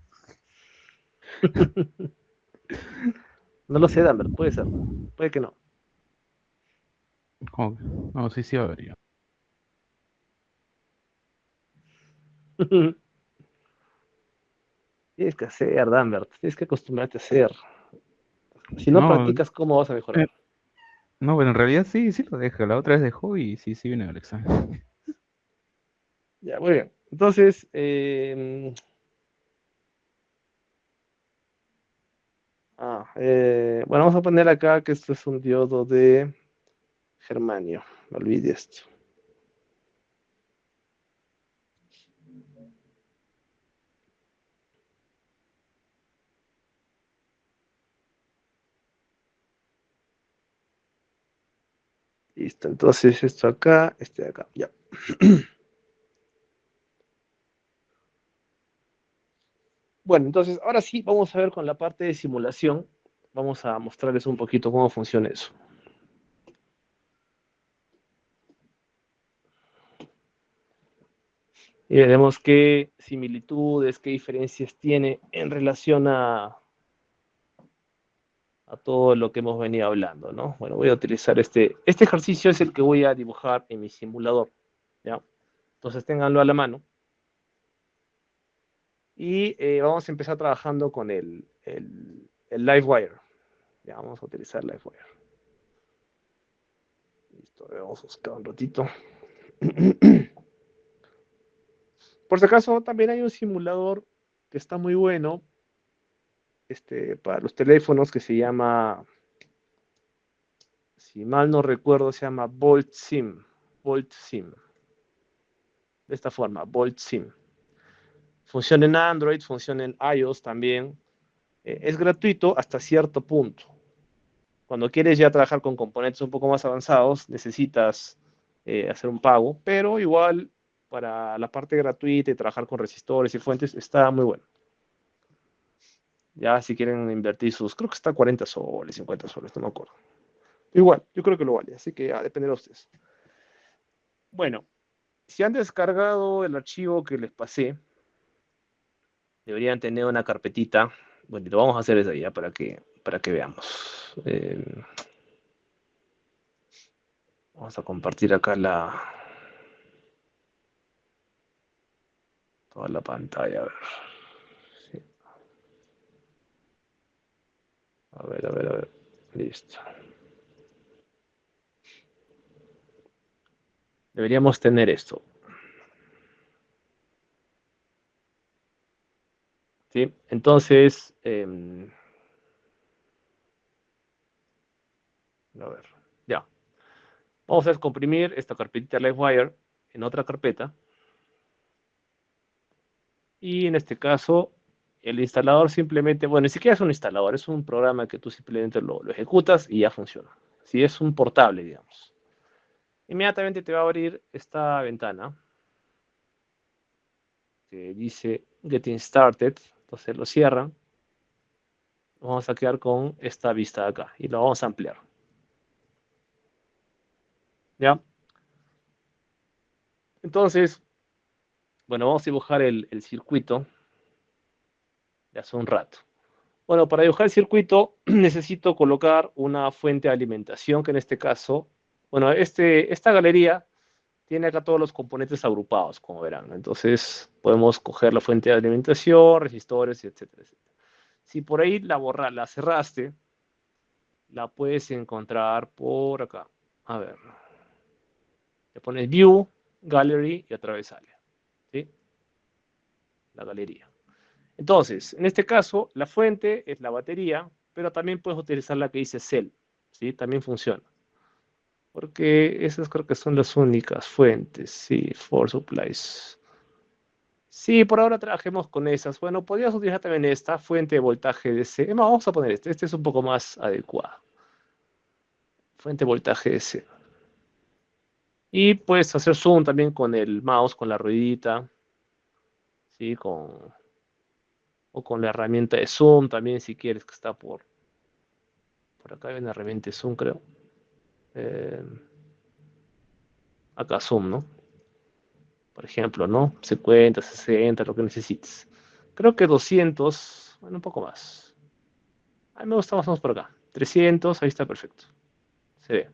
No lo sé, Danbert, puede ser. Puede que no. ¿Cómo que? No, sí, sí va a haber ya. Tienes que hacer, Danbert. Tienes que acostumbrarte a hacer. Si no No, practicas, ¿cómo vas a mejorar? no, bueno, en realidad sí, sí lo deja. La otra vez dejó y sí, sí viene el examen. Ya, muy bien. Entonces, bueno, vamos a poner acá que esto es un diodo de germanio. No olvide esto. Listo, entonces esto acá, este de acá, ya. Bueno, entonces ahora sí vamos a ver con la parte de simulación. Vamos a mostrarles un poquito cómo funciona eso. Y veremos qué similitudes, qué diferencias tiene en relación a todo lo que hemos venido hablando, ¿no? Bueno, voy a utilizar este ejercicio es el que voy a dibujar en mi simulador, ¿ya? Entonces ténganlo a la mano. Y vamos a empezar trabajando con el LiveWire. Ya vamos a utilizar LiveWire. Listo, vamos a buscar un ratito. Por si acaso, también hay un simulador que está muy bueno para los teléfonos que se llama, si mal no recuerdo, se llama Volt Sim. Volt Sim. De esta forma, Volt Sim. Funciona en Android, funciona en iOS también. Es gratuito hasta cierto punto. Cuando quieres ya trabajar con componentes un poco más avanzados, necesitas hacer un pago, pero igual para la parte gratuita y trabajar con resistores y fuentes está muy bueno. Ya si quieren invertir creo que está 40 soles, 50 soles, no me acuerdo. Igual, yo creo que lo vale, así que ya depende de ustedes. Bueno, si han descargado el archivo que les pasé, deberían tener una carpetita. Bueno, lo vamos a hacer desde allá para que veamos. Vamos a compartir acá toda la pantalla. A ver. Sí. A ver, a ver, a ver. Listo. Deberíamos tener esto. ¿Sí? Entonces, a ver, ya. Vamos a descomprimir esta carpetita LiveWire en otra carpeta. Y en este caso, el instalador simplemente, bueno, ni siquiera es un instalador, es un programa que tú simplemente lo ejecutas y ya funciona. Si es un portable, digamos. Inmediatamente te va a abrir esta ventana que dice Getting Started. Entonces lo cierran. Vamos a quedar con esta vista de acá y lo vamos a ampliar. ¿Ya? Entonces, bueno, vamos a dibujar el circuito de hace un rato. Bueno, para dibujar el circuito necesito colocar una fuente de alimentación, que en este caso, bueno, esta galería tiene acá todos los componentes agrupados, como verán, ¿no? Entonces podemos coger la fuente de alimentación, resistores, etcétera, etcétera. Si por ahí la cerraste, la puedes encontrar por acá. A ver, le pones View, Gallery y otra vez sale, ¿sí? La galería. Entonces, en este caso, la fuente es la batería, pero también puedes utilizar la que dice cell, ¿sí? También funciona. Porque esas creo que son las únicas fuentes, sí, for supplies. Sí, por ahora trabajemos con esas. Bueno, podrías utilizar también esta fuente de voltaje DC. Vamos a poner este es un poco más adecuado. Fuente de voltaje DC. Y puedes hacer zoom también con el mouse, con la ruedita, ¿sí? O con la herramienta de zoom también, si quieres, que está por acá hay una herramienta de zoom, creo. Eh, acá zoom, ¿no? Por ejemplo, ¿no? 50, 60, lo que necesites. Creo que 200, bueno, un poco más. A mí me gusta más o menos por acá. 300, ahí está perfecto. Se ve.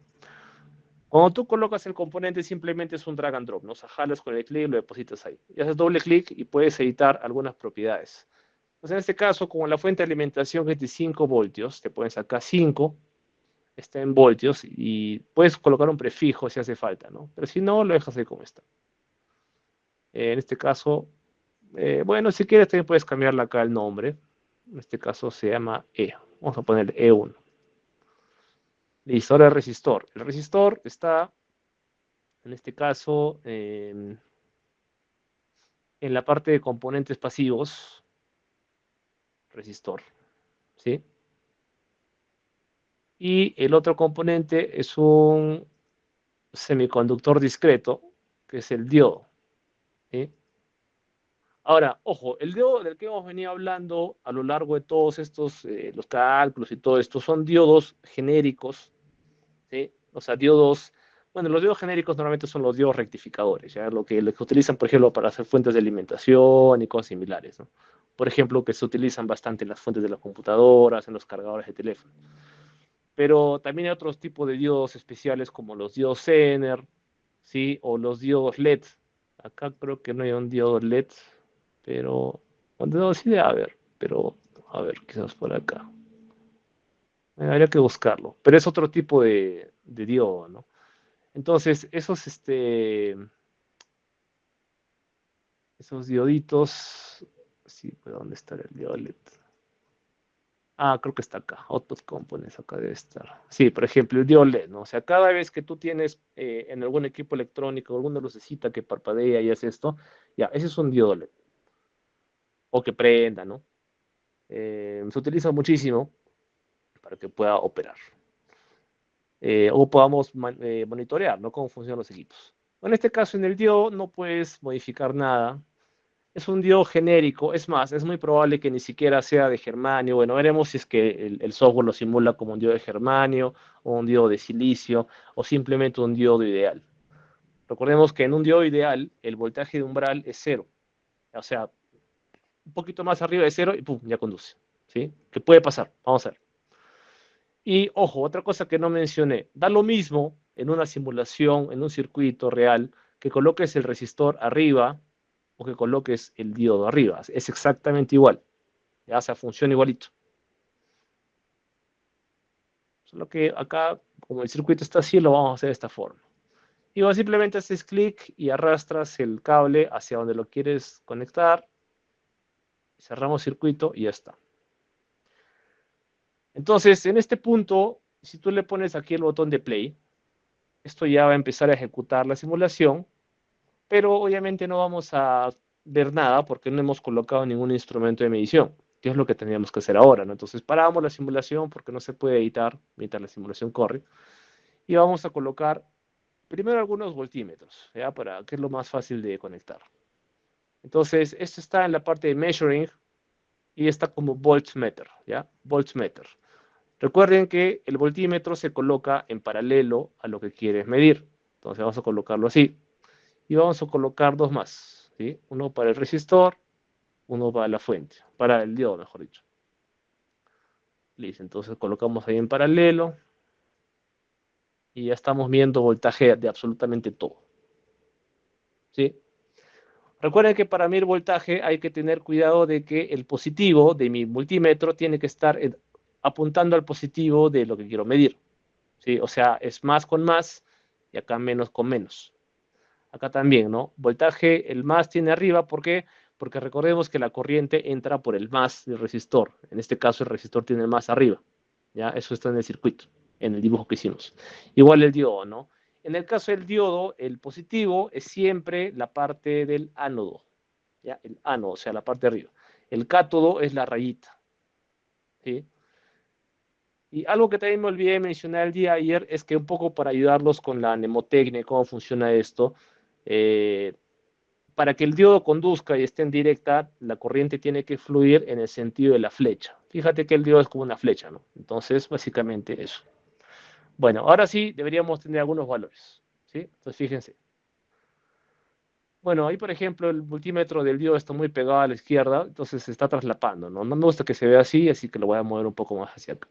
Cuando tú colocas el componente, simplemente es un drag and drop, ¿no? O sea, jalas con el clic y lo depositas ahí. Y haces doble clic y puedes editar algunas propiedades. Pues en este caso, como la fuente de alimentación es de 5 voltios, te pueden sacar 5, está en voltios, y puedes colocar un prefijo si hace falta, ¿no? Pero si no, lo dejas ahí como está. En este caso, bueno, si quieres también puedes cambiarle acá el nombre. En este caso se llama E. Vamos a poner E1. Listo, ahora el resistor. El resistor está, en este caso, en la parte de componentes pasivos, resistor, ¿sí? Y el otro componente es un semiconductor discreto, que es el diodo, ¿sí? Ahora, ojo, el diodo del que hemos venido hablando a lo largo de todos estos, los cálculos y todo esto, son diodos genéricos, ¿sí? O sea, diodos, bueno, los diodos genéricos normalmente son los diodos rectificadores, ¿ya? Lo que utilizan, por ejemplo, para hacer fuentes de alimentación y cosas similares, ¿no? Por ejemplo, que se utilizan bastante en las fuentes de las computadoras, en los cargadores de teléfono. Pero también hay otros tipos de diodos especiales como los diodos Zener, ¿sí? O los diodos LED. Acá creo que no hay un diodo LED, pero no, sí debe haber, pero a ver, quizás por acá. Habría que buscarlo, pero es otro tipo de diodo, ¿no? Entonces, esos dioditos, sí, pues, ¿dónde está el diodo LED? Ah, creo que está acá. Output components, acá debe estar. Sí, por ejemplo, el diodo LED, ¿no? O sea, cada vez que tú tienes en algún equipo electrónico alguna lucecita que parpadea y hace esto, ya, ese es un diodo LED. O que prenda, ¿no? Se utiliza muchísimo para que pueda operar. O podamos monitorear, ¿no? Cómo funcionan los equipos. En este caso, en el diodo no puedes modificar nada. Es un diodo genérico. Es más, es muy probable que ni siquiera sea de germanio. Bueno, veremos si es que el software lo simula como un diodo de germanio, o un diodo de silicio, o simplemente un diodo ideal. Recordemos que en un diodo ideal, el voltaje de umbral es cero. O sea, un poquito más arriba de cero y ¡pum! Ya conduce. ¿Sí? ¿Qué puede pasar? Vamos a ver. Y ojo, otra cosa que no mencioné, da lo mismo en una simulación, en un circuito real, que coloques el resistor arriba o que coloques el diodo arriba. Es exactamente igual. Ya, o sea, funciona igualito. Solo que acá, como el circuito está así, lo vamos a hacer de esta forma. Y bueno, simplemente haces clic y arrastras el cable hacia donde lo quieres conectar. Cerramos circuito y ya está. Entonces, en este punto, si tú le pones aquí el botón de play, esto ya va a empezar a ejecutar la simulación, pero obviamente no vamos a ver nada porque no hemos colocado ningún instrumento de medición, que es lo que tendríamos que hacer ahora, ¿no? Entonces paramos la simulación porque no se puede editar mientras la simulación corre, y vamos a colocar primero algunos voltímetros, ¿ya? Para que es lo más fácil de conectar. Entonces, esto está en la parte de measuring y está como voltmeter, ¿ya? Voltmeter. Recuerden que el voltímetro se coloca en paralelo a lo que quieres medir. Entonces vamos a colocarlo así. Y vamos a colocar dos más, ¿sí? Uno para el resistor, uno para la fuente, para el diodo, mejor dicho. Listo, entonces colocamos ahí en paralelo y ya estamos viendo voltaje de absolutamente todo, ¿sí? Recuerden que para medir voltaje hay que tener cuidado de que el positivo de mi multímetro tiene que estar apuntando al positivo de lo que quiero medir, ¿sí? O sea, es más con más y acá menos con menos. Acá también, ¿no? Voltaje, el más tiene arriba, ¿por qué? Porque recordemos que la corriente entra por el más del resistor. En este caso, el resistor tiene el más arriba. ¿Ya? Eso está en el circuito, en el dibujo que hicimos. Igual el diodo, ¿no? En el caso del diodo, el positivo es siempre la parte del ánodo. ¿Ya? El ánodo, o sea, la parte de arriba. El cátodo es la rayita. ¿Sí? Y algo que también me olvidé de mencionar el día de ayer es que un poco para ayudarlos con la mnemotecnia, cómo funciona esto, eh, para que el diodo conduzca y esté en directa, la corriente tiene que fluir en el sentido de la flecha. Fíjate que el diodo es como una flecha, ¿no? Entonces, básicamente eso. Bueno, ahora sí deberíamos tener algunos valores, ¿sí? Entonces, fíjense. Bueno, ahí por ejemplo el multímetro del diodo está muy pegado a la izquierda, entonces se está traslapando, ¿no? No me gusta que se vea así, así que lo voy a mover un poco más hacia acá.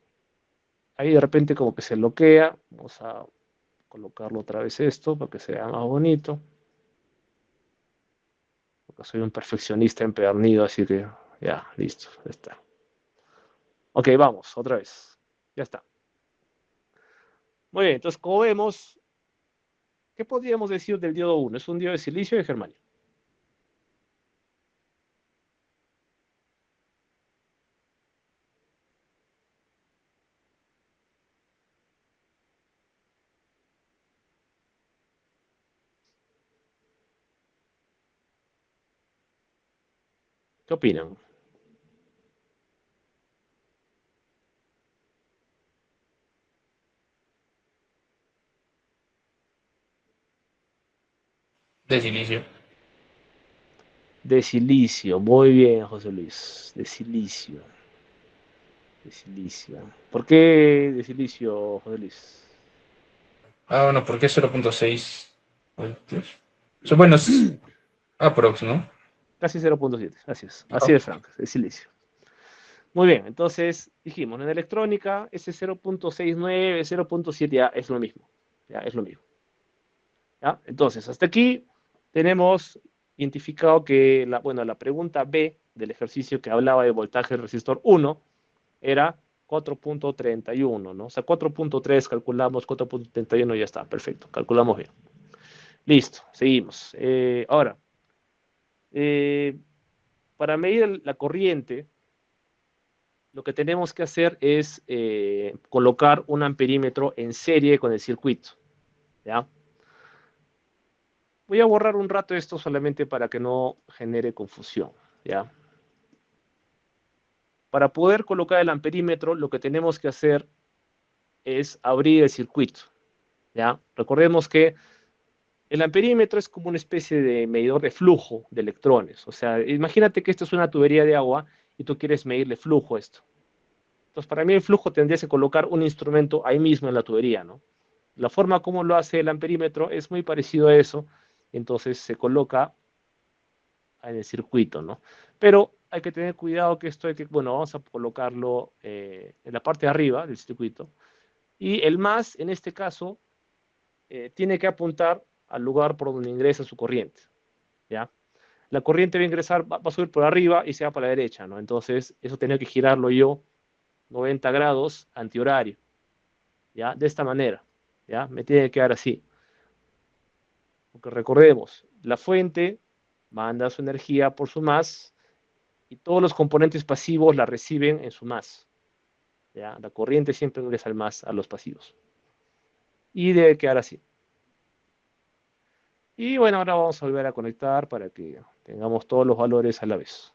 Ahí de repente como que se bloquea, vamos a colocarlo otra vez esto para que se vea más bonito. Porque soy un perfeccionista empedernido, así que ya, listo, ya está. Ok, vamos, otra vez. Ya está. Muy bien, entonces como vemos, ¿qué podríamos decir del diodo 1? Es un diodo de silicio y de germanio. ¿Qué opinan? De silicio. De silicio, muy bien, José Luis. De silicio. De silicio. ¿Por qué de silicio, José Luis? Ah, bueno, ¿por qué 0.6 voltios? O sea, bueno, es aprox, ¿no? Casi 0.7, así es. Así Ah, es, Frank, de silicio. Muy bien, entonces dijimos, en electrónica, ese 0.69, 0.7 ya es lo mismo. Ya es lo mismo. ¿Ya? Entonces, hasta aquí tenemos identificado que la pregunta B del ejercicio que hablaba de voltaje del resistor 1 era 4.31, ¿no? O sea, 4.3 calculamos, 4.31 ya está, perfecto, calculamos bien. Listo, seguimos. Ahora, eh, para medir la corriente, lo que tenemos que hacer es colocar un amperímetro en serie con el circuito, ¿ya? Voy a borrar un rato esto solamente para que no genere confusión, ¿ya? Para poder colocar el amperímetro, lo que tenemos que hacer es abrir el circuito, ¿ya? Recordemos que el amperímetro es como una especie de medidor de flujo de electrones. O sea, imagínate que esto es una tubería de agua y tú quieres medirle flujo a esto. Entonces, para mí el flujo tendrías que colocar un instrumento ahí mismo en la tubería, ¿no? La forma como lo hace el amperímetro es muy parecido a eso. Entonces se coloca en el circuito, ¿no? Pero hay que tener cuidado que esto hay que, bueno, vamos a colocarlo en la parte de arriba del circuito. Y el más, en este caso, tiene que apuntar al lugar por donde ingresa su corriente, ¿ya? La corriente va a ingresar, va a subir por arriba y se va para la derecha, ¿no? Entonces, eso tenía que girarlo yo 90 grados antihorario, ¿ya? De esta manera, ¿ya? Me tiene que quedar así. Porque recordemos, la fuente manda su energía por su más y todos los componentes pasivos la reciben en su más, ¿ya? La corriente siempre ingresa al más a los pasivos. Y debe quedar así. Y bueno, ahora vamos a volver a conectar para que tengamos todos los valores a la vez.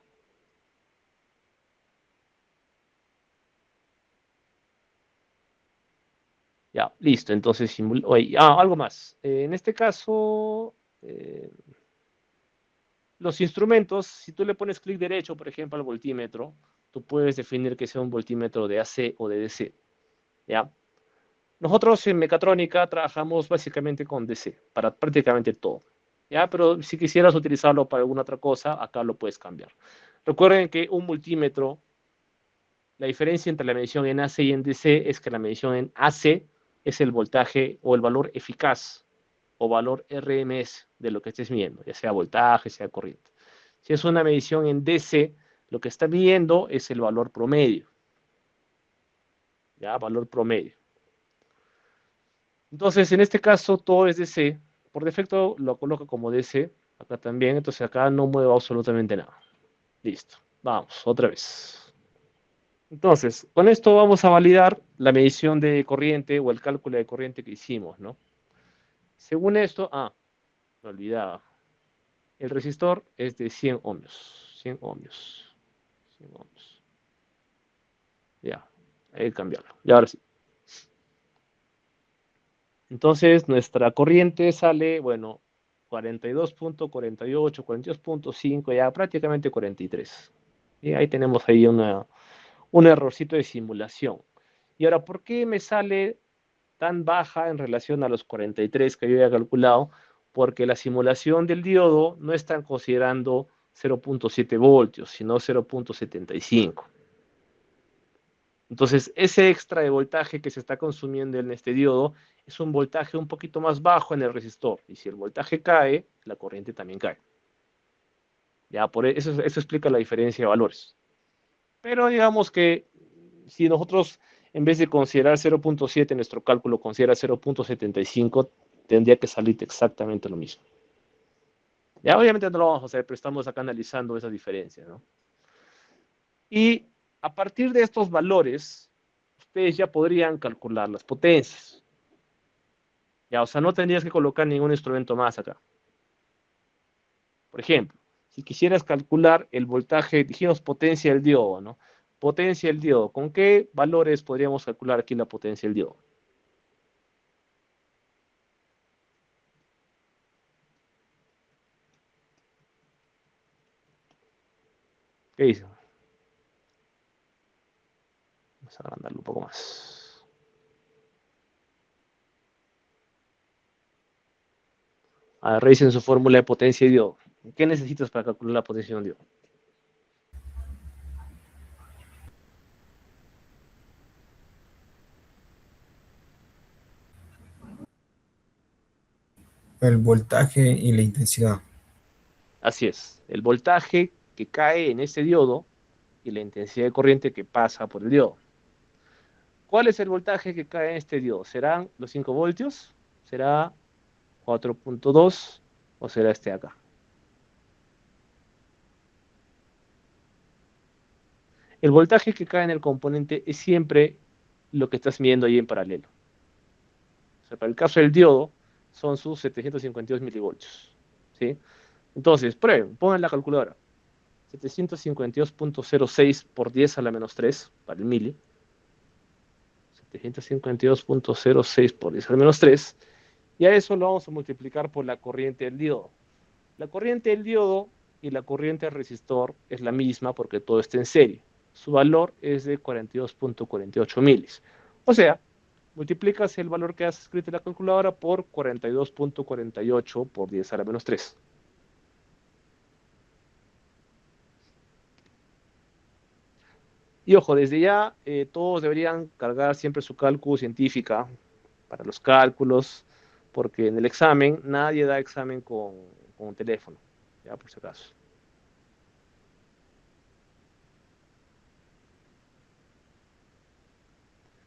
Ya, listo. Entonces, oye, algo más. En este caso, eh, los instrumentos, si tú le pones clic derecho, por ejemplo, al voltímetro, tú puedes definir que sea un voltímetro de AC o de DC. ¿Ya? Nosotros en mecatrónica trabajamos básicamente con DC, para prácticamente todo. ¿Ya? Pero si quisieras utilizarlo para alguna otra cosa, acá lo puedes cambiar. Recuerden que un multímetro, la diferencia entre la medición en AC y en DC es que la medición en AC es el voltaje o el valor eficaz o valor RMS de lo que estés midiendo, ya sea voltaje, sea corriente. Si es una medición en DC, lo que está midiendo es el valor promedio. ¿Ya? Valor promedio. Entonces, en este caso, todo es DC. Por defecto lo coloco como DC. Acá también. Entonces, acá no muevo absolutamente nada. Listo. Vamos, otra vez. Entonces, con esto vamos a validar la medición de corriente o el cálculo de corriente que hicimos, ¿no? Según esto, me olvidaba. El resistor es de 100 ohmios. 100 ohmios. 100 ohmios. Ya, hay que cambiarlo. Y ahora sí. Entonces, nuestra corriente sale, bueno, 42.48, 42.5, ya prácticamente 43. Y ahí tenemos ahí un errorcito de simulación. Y ahora, ¿por qué me sale tan baja en relación a los 43 que yo había calculado? Porque la simulación del diodo no están considerando 0.7 voltios, sino 0.75. Entonces, ese extra de voltaje que se está consumiendo en este diodo es un voltaje un poquito más bajo en el resistor. Y si el voltaje cae, la corriente también cae. Ya, eso explica la diferencia de valores. Pero digamos que si nosotros, en vez de considerar 0.7 en nuestro cálculo, considera 0.75, tendría que salir exactamente lo mismo. Ya, obviamente no lo vamos a hacer, pero estamos acá analizando esa diferencia, ¿no? Y a partir de estos valores, ustedes ya podrían calcular las potencias. Ya, o sea, no tendrías que colocar ningún instrumento más acá. Por ejemplo, si quisieras calcular el voltaje, dijimos potencia del diodo, ¿no? Potencia del diodo. ¿Con qué valores podríamos calcular aquí la potencia del diodo? ¿Qué dice? Vamos a agrandarlo un poco más. A ver, revisen su fórmula de potencia de diodo. ¿Qué necesitas para calcular la potencia de un diodo? El voltaje y la intensidad. Así es, el voltaje que cae en ese diodo y la intensidad de corriente que pasa por el diodo. ¿Cuál es el voltaje que cae en este diodo? ¿Serán los 5 voltios? ¿Será 4.2 o será este de acá? El voltaje que cae en el componente es siempre lo que estás midiendo ahí en paralelo. O sea, para el caso del diodo, son sus 752 milivoltios. ¿Sí? Entonces, prueben, pongan la calculadora. 752.06 por 10 a la menos 3 para el mili. 752.06 por 10 a la menos 3. Y a eso lo vamos a multiplicar por la corriente del diodo. La corriente del diodo y la corriente del resistor es la misma porque todo está en serie. Su valor es de 42.48 milis. O sea, multiplicas el valor que has escrito en la calculadora por 42.48 por 10 a la menos 3. Y ojo, desde ya todos deberían cargar siempre su cálculo científica para los cálculos, porque en el examen nadie da examen con un teléfono, ya por si acaso.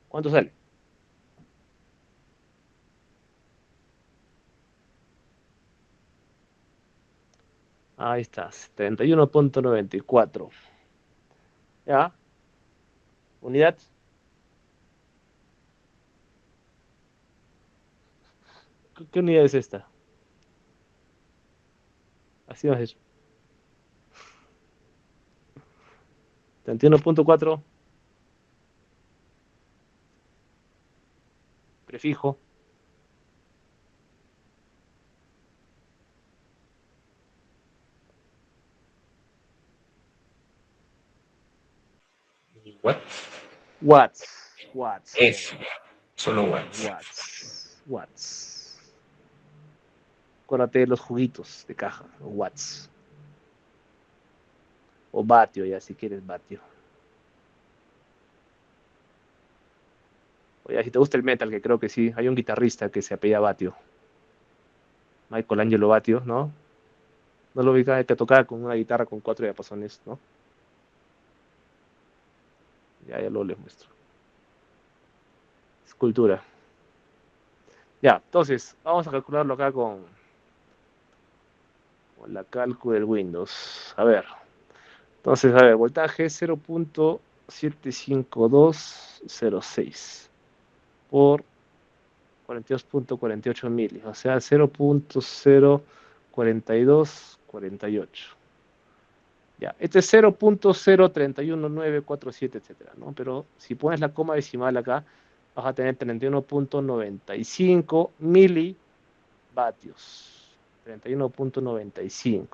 ¿Cuánto sale? Ahí está, 71.94. ¿Ya? ¿Unidad? ¿Qué unidad es esta? Así va a ser. 71.4. Prefijo. ¿What? Watts. Watts. Es solo watts. Watts. Acuérdate de los juguitos de caja. Watts. O vatio, ya si quieres vatio. O ya si te gusta el metal, que creo que sí. Hay un guitarrista que se apellida Batio. Michael Angelo Batio, ¿no? No lo ubicaba, que tocaba con una guitarra con 4 diapasones, ¿no? Ya luego les muestro. Escultura. Ya, entonces, vamos a calcularlo acá con la calcu del Windows. A ver. Entonces, a ver, voltaje 0.75206 por 42.48 mili, o sea, 0.04248. Ya, este es 0.031.947, etcétera, ¿no? Pero si pones la coma decimal acá, vas a tener 31.95 milivatios. 31.95.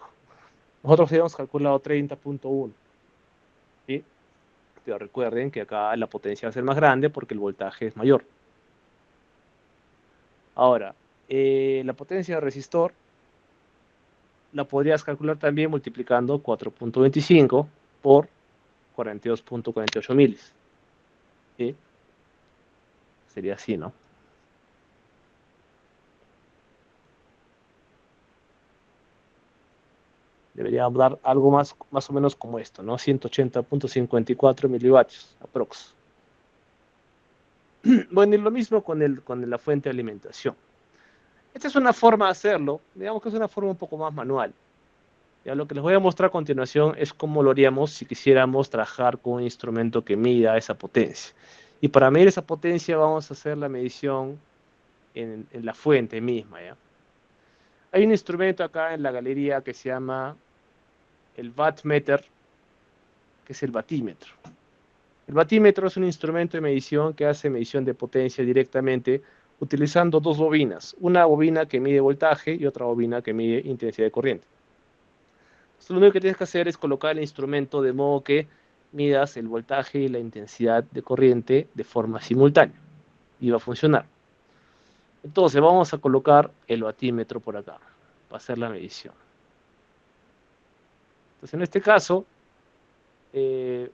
Nosotros habíamos calculado 30.1. ¿Sí? Pero recuerden que acá la potencia va a ser más grande porque el voltaje es mayor. Ahora, la potencia del resistor la podrías calcular también multiplicando 4.25 por 42.48 milis. ¿sí? Sería así, ¿no? Debería dar algo más o menos como esto, ¿no? 180.54 milivatio, aprox. Bueno, y lo mismo con la fuente de alimentación. Esta es una forma de hacerlo, digamos que es una forma un poco más manual. Ya lo que les voy a mostrar a continuación es cómo lo haríamos si quisiéramos trabajar con un instrumento que mida esa potencia. Y para medir esa potencia vamos a hacer la medición en la fuente misma, ¿ya? Hay un instrumento acá en la galería que se llama el wattmeter, que es el batímetro. El batímetro es un instrumento de medición que hace medición de potencia directamente utilizando dos bobinas, una bobina que mide voltaje y otra bobina que mide intensidad de corriente. Entonces, lo único que tienes que hacer es colocar el instrumento de modo que midas el voltaje y la intensidad de corriente de forma simultánea y va a funcionar. Entonces vamos a colocar el batímetro por acá para hacer la medición. Entonces en este caso, el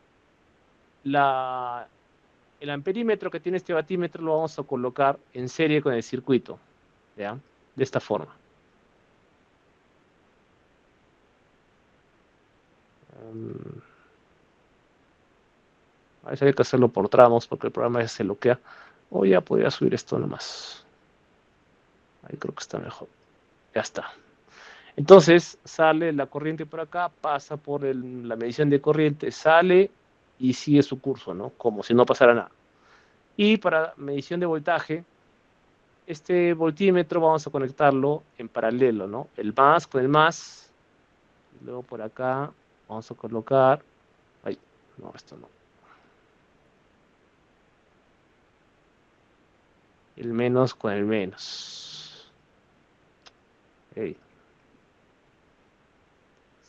amperímetro que tiene este batímetro lo vamos a colocar en serie con el circuito, ¿ya? De esta forma. A veces hay que hacerlo por tramos porque el programa ya se bloquea. O ya podría subir esto nomás. Ahí creo que está mejor. Ya está. Entonces sale la corriente por acá, pasa por la medición de corriente, sale y sigue su curso, ¿no? Como si no pasara nada. Y para medición de voltaje, este voltímetro vamos a conectarlo en paralelo, ¿no? El más con el más. Y luego por acá vamos a colocar... Ay, no, esto no. El menos con el menos. Hey.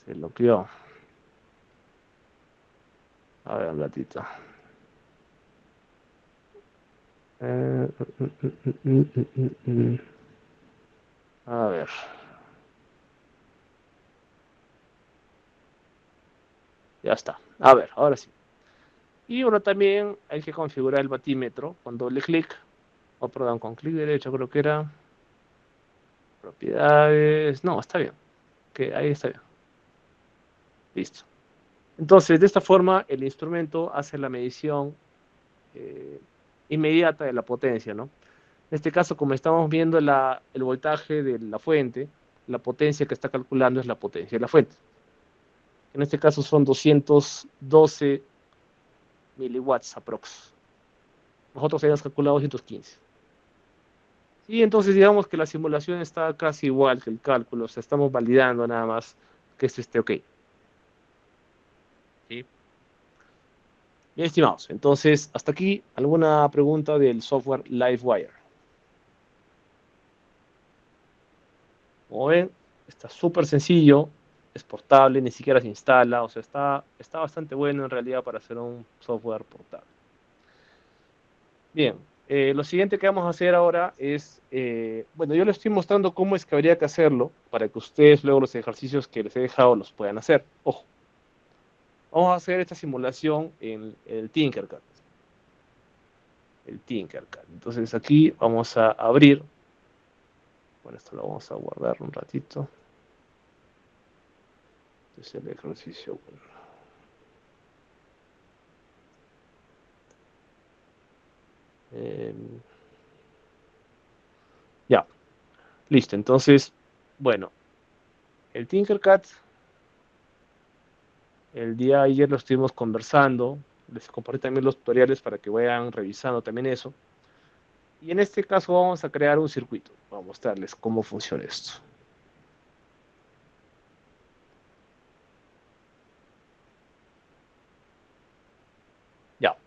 Se bloqueó. A ver, un ratito. A ver. Ya está. A ver, ahora sí. Y bueno, también hay que configurar el batímetro con doble clic. O perdón, con clic derecho creo que era. Propiedades. No, está bien. Que ahí está bien. Listo. Entonces, de esta forma, el instrumento hace la medición inmediata de la potencia, ¿no? En este caso, como estamos viendo el voltaje de la fuente, la potencia que está calculando es la potencia de la fuente. En este caso son 212 miliwatts aprox. Nosotros habíamos calculado 215. Y entonces digamos que la simulación está casi igual que el cálculo, o sea, estamos validando nada más que esto esté ok. ¿Sí? Bien, estimados, entonces hasta aquí alguna pregunta del software Livewire. Como ven, está súper sencillo, es portable, ni siquiera se instala, o sea, está bastante bueno en realidad para hacer un software portable. Bien, lo siguiente que vamos a hacer ahora es, bueno, yo les estoy mostrando cómo es que habría que hacerlo para que ustedes luego los ejercicios que les he dejado los puedan hacer. Ojo, vamos a hacer esta simulación en el Tinkercad. El Tinkercad. Entonces aquí vamos a abrir. Bueno, esto lo vamos a guardar un ratito. Este es el ejercicio. Bueno. Ya, listo. Entonces, bueno, el Tinkercad, el día de ayer lo estuvimos conversando. Les compartí también los tutoriales para que vayan revisando también eso. Y en este caso vamos a crear un circuito. Vamos a mostrarles cómo funciona esto. Ya.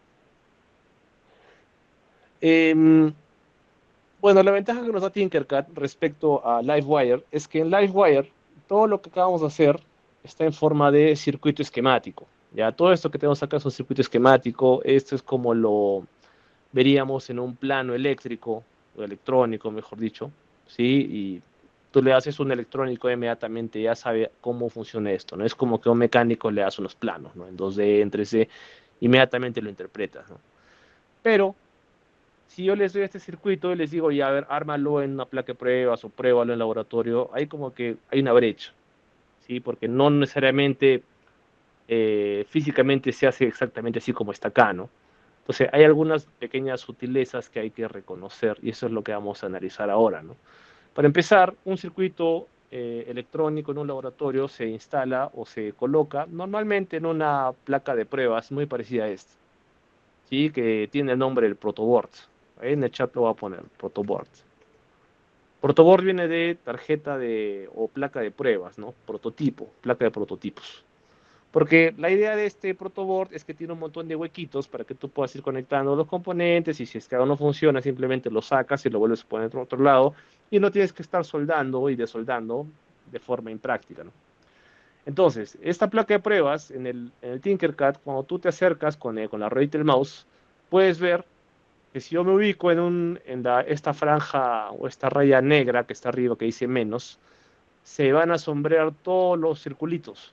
Bueno, la ventaja que nos da Tinkercad respecto a Livewire es que en Livewire todo lo que acabamos de hacer está en forma de circuito esquemático. Ya, todo esto que tenemos acá es un circuito esquemático. Esto es como lo veríamos en un plano eléctrico o electrónico, mejor dicho, ¿sí? Y tú le haces un electrónico inmediatamente ya sabe cómo funciona esto, ¿no? Es como que a un mecánico le das unos planos, ¿no? En 2D, en 3D, inmediatamente lo interpretas, ¿no? Pero si yo les doy este circuito y les digo, ya, a ver, ármalo en una placa de pruebas o pruébalo en laboratorio, hay como que hay una brecha, ¿sí? Porque no necesariamente físicamente se hace exactamente así como está acá, ¿no? Entonces, hay algunas pequeñas sutilezas que hay que reconocer y eso es lo que vamos a analizar ahora, ¿no? Para empezar, un circuito electrónico en un laboratorio se instala o se coloca normalmente en una placa de pruebas muy parecida a esta, ¿sí? Que tiene el nombre del protoboard. Ahí en el chat lo voy a poner, protoboard. Protoboard viene de tarjeta de, o placa de pruebas, ¿no? Prototipo, placa de prototipos. Porque la idea de este protoboard es que tiene un montón de huequitos para que tú puedas ir conectando los componentes y si es que algo no funciona, simplemente lo sacas y lo vuelves a poner en otro lado y no tienes que estar soldando y desoldando de forma impráctica, ¿no? Entonces, esta placa de pruebas en el Tinkercad, cuando tú te acercas con la ruedita del mouse, puedes ver que si yo me ubico esta franja o esta raya negra que está arriba que dice menos, se van a sombrear todos los circulitos.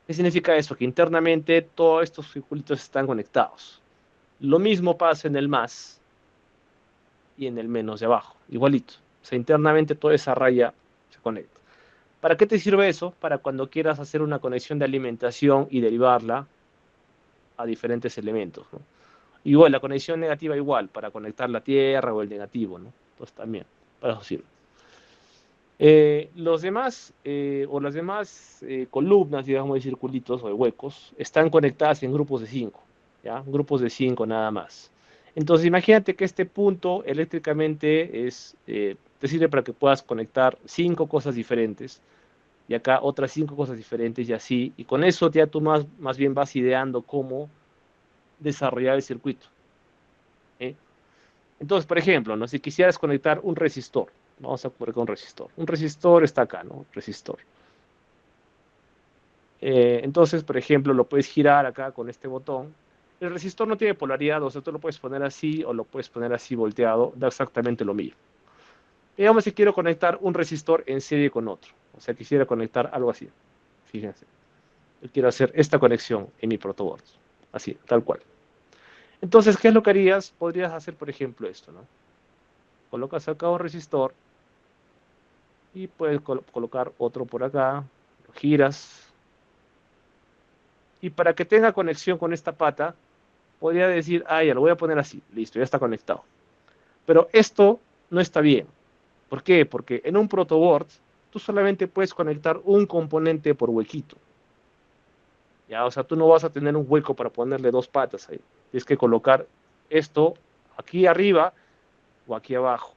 ¿Qué significa eso? Que internamente todos estos circulitos están conectados. Lo mismo pasa en el más y en el menos de abajo, igualito. O sea, internamente toda esa raya se conecta. ¿Para qué te sirve eso? Para cuando quieras hacer una conexión de alimentación y derivarla a diferentes elementos, ¿no? Igual, la conexión negativa igual, para conectar la tierra o el negativo, ¿no? Entonces también, para eso sirve. Los demás, o las demás columnas, digamos, de circulitos o de huecos, están conectadas en grupos de 5, ¿ya? Grupos de 5 nada más. Entonces, imagínate que este punto eléctricamente te sirve para que puedas conectar 5 cosas diferentes, y acá otras 5 cosas diferentes, y así, y con eso ya tú más bien vas ideando cómo desarrollar el circuito, ¿eh? Entonces, por ejemplo, ¿no? Si quisieras conectar un resistor, vamos a poner con un resistor. Un resistor está acá, ¿no? Resistor. Entonces, por ejemplo, lo puedes girar acá con este botón. El resistor no tiene polaridad, o sea, tú lo puedes poner así o lo puedes poner así volteado, da exactamente lo mismo. Digamos que quiero conectar un resistor en serie con otro, o sea, quisiera conectar algo así. Fíjense, yo quiero hacer esta conexión en mi protoboard, así, tal cual. Entonces, ¿qué es lo que harías? Podrías hacer, por ejemplo, esto, ¿no? Colocas acá un resistor y puedes colocar otro por acá, lo giras, y para que tenga conexión con esta pata, podría decir, ah, ya lo voy a poner así, listo, ya está conectado. Pero esto no está bien. ¿Por qué? Porque en un protoboard tú solamente puedes conectar un componente por huequito. Ya, o sea, tú no vas a tener un hueco para ponerle dos patas ahí. Tienes que colocar esto aquí arriba o aquí abajo.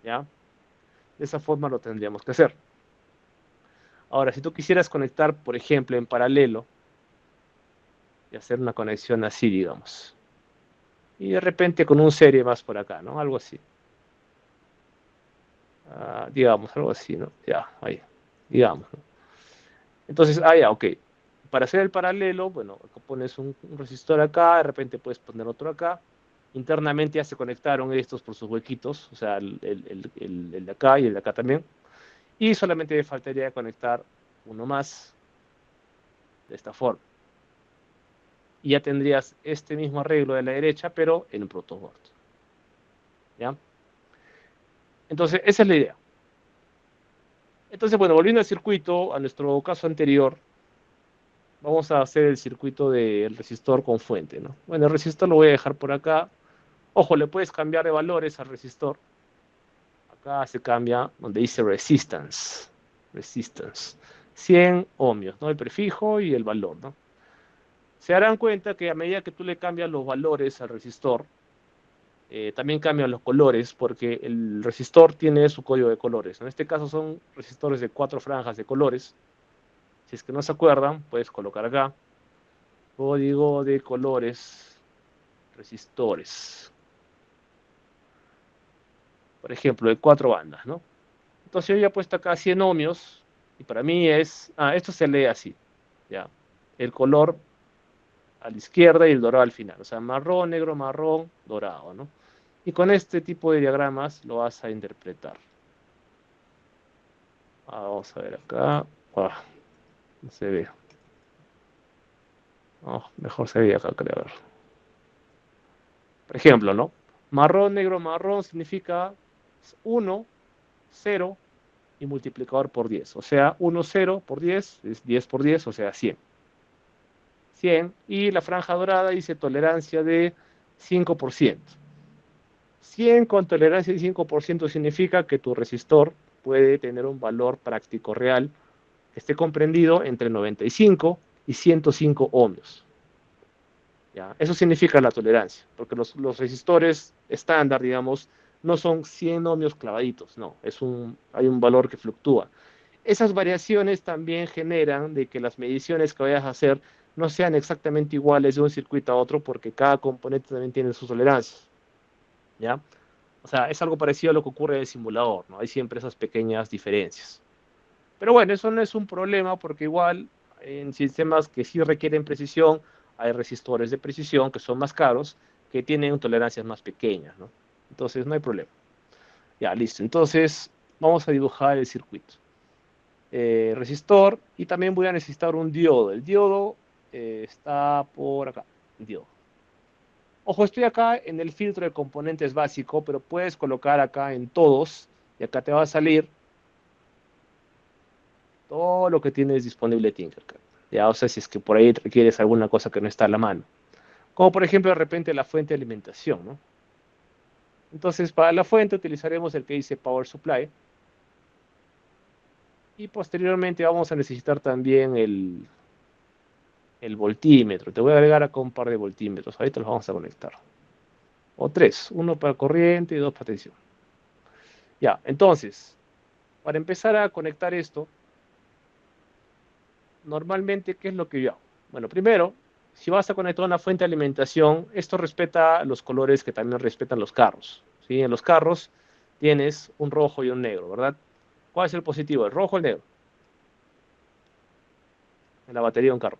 ¿Ya? De esa forma lo tendríamos que hacer. Ahora, si tú quisieras conectar, por ejemplo, en paralelo y hacer una conexión así, digamos. Y de repente con un serie más por acá, ¿no? Algo así. Digamos, algo así, ¿no? Ya, ahí, digamos, ¿no? Entonces, ya, ok. Para hacer el paralelo, bueno, pones un resistor acá, de repente puedes poner otro acá. Internamente ya se conectaron estos por sus huequitos, o sea, el de acá y el de acá también. Y solamente me faltaría conectar uno más de esta forma. Y ya tendrías este mismo arreglo de la derecha, pero en un protoboard. ¿Ya? Entonces, esa es la idea. Entonces, bueno, volviendo al circuito, a nuestro caso anterior, vamos a hacer el circuito del resistor con fuente, ¿no? Bueno, el resistor lo voy a dejar por acá. Ojo, le puedes cambiar de valores al resistor. Acá se cambia donde dice resistance. Resistance. 100 ohmios, ¿no? El prefijo y el valor, ¿no? Se darán cuenta que a medida que tú le cambias los valores al resistor, también cambian los colores porque el resistor tiene su código de colores. En este caso son resistores de 4 franjas de colores. Si es que no se acuerdan, puedes colocar acá código de colores resistores. Por ejemplo, de 4 bandas, ¿no? Entonces yo ya he puesto acá 100 ohmios y para mí esto se lee así, ¿ya? El color a la izquierda y el dorado al final, o sea, marrón, negro, marrón, dorado, ¿no? Y con este tipo de diagramas lo vas a interpretar. Vamos a ver acá. No se ve. Mejor se ve acá, creo. Por ejemplo, ¿no? Marrón, negro, marrón significa 1, 0 y multiplicador por 10. O sea, 1, 0 por 10 es 10 por 10, o sea, 100. 100. Y la franja dorada dice tolerancia de 5%. 100 con tolerancia de 5% significa que tu resistor puede tener un valor práctico real que esté comprendido entre 95 y 105 ohmios. ¿Ya? Eso significa la tolerancia, porque los resistores estándar, digamos, no son 100 ohmios clavaditos, no, hay un valor que fluctúa. Esas variaciones también generan de que las mediciones que vayas a hacer no sean exactamente iguales de un circuito a otro, porque cada componente también tiene sus tolerancias, ¿ya? O sea, es algo parecido a lo que ocurre en el simulador, ¿no? Hay siempre esas pequeñas diferencias. Pero bueno, eso no es un problema porque igual en sistemas que sí requieren precisión, hay resistores de precisión que son más caros, que tienen tolerancias más pequeñas, ¿no? Entonces no hay problema. Ya, listo. Entonces vamos a dibujar el circuito. Resistor y también voy a necesitar un diodo. El diodo está por acá, el diodo. Ojo, estoy acá en el filtro de componentes básico, pero puedes colocar acá en todos y acá te va a salir todo lo que tienes disponible Tinkercad. Ya, o sea, si es que por ahí requieres alguna cosa que no está a la mano. Como por ejemplo, de repente la fuente de alimentación, ¿no? Entonces, para la fuente utilizaremos el que dice Power Supply. Y posteriormente vamos a necesitar también el voltímetro. Te voy a agregar acá un par de voltímetros. Ahorita los vamos a conectar. O tres. Uno para corriente y dos para tensión. Ya, entonces, para empezar a conectar esto, normalmente, ¿qué es lo que yo hago? Bueno, primero, si vas a conectar una fuente de alimentación, esto respeta los colores que también respetan los carros. ¿Sí? En los carros tienes un rojo y un negro, ¿verdad? ¿Cuál es el positivo? ¿El rojo o el negro? En la batería de un carro.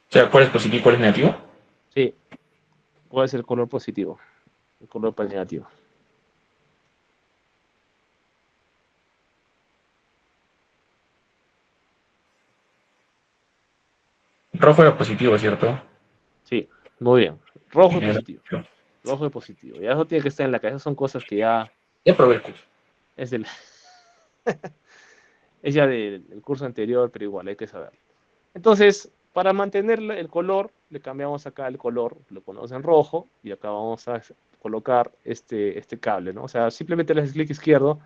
O sea, ¿cuál es positivo y cuál es negativo? Sí, ¿cuál es el color positivo? El color negativo. Rojo era positivo, ¿cierto? Sí, muy bien. Rojo Y y positivo. Rojo y positivo. Ya eso tiene que estar en la cabeza. Son cosas que ya ya probé el curso. es del, es ya del curso anterior, pero igual hay que saberlo. Entonces, para mantener el color, le cambiamos acá el color, lo ponemos en rojo, y acá vamos a colocar este cable, ¿no? O sea, simplemente le haces clic izquierdo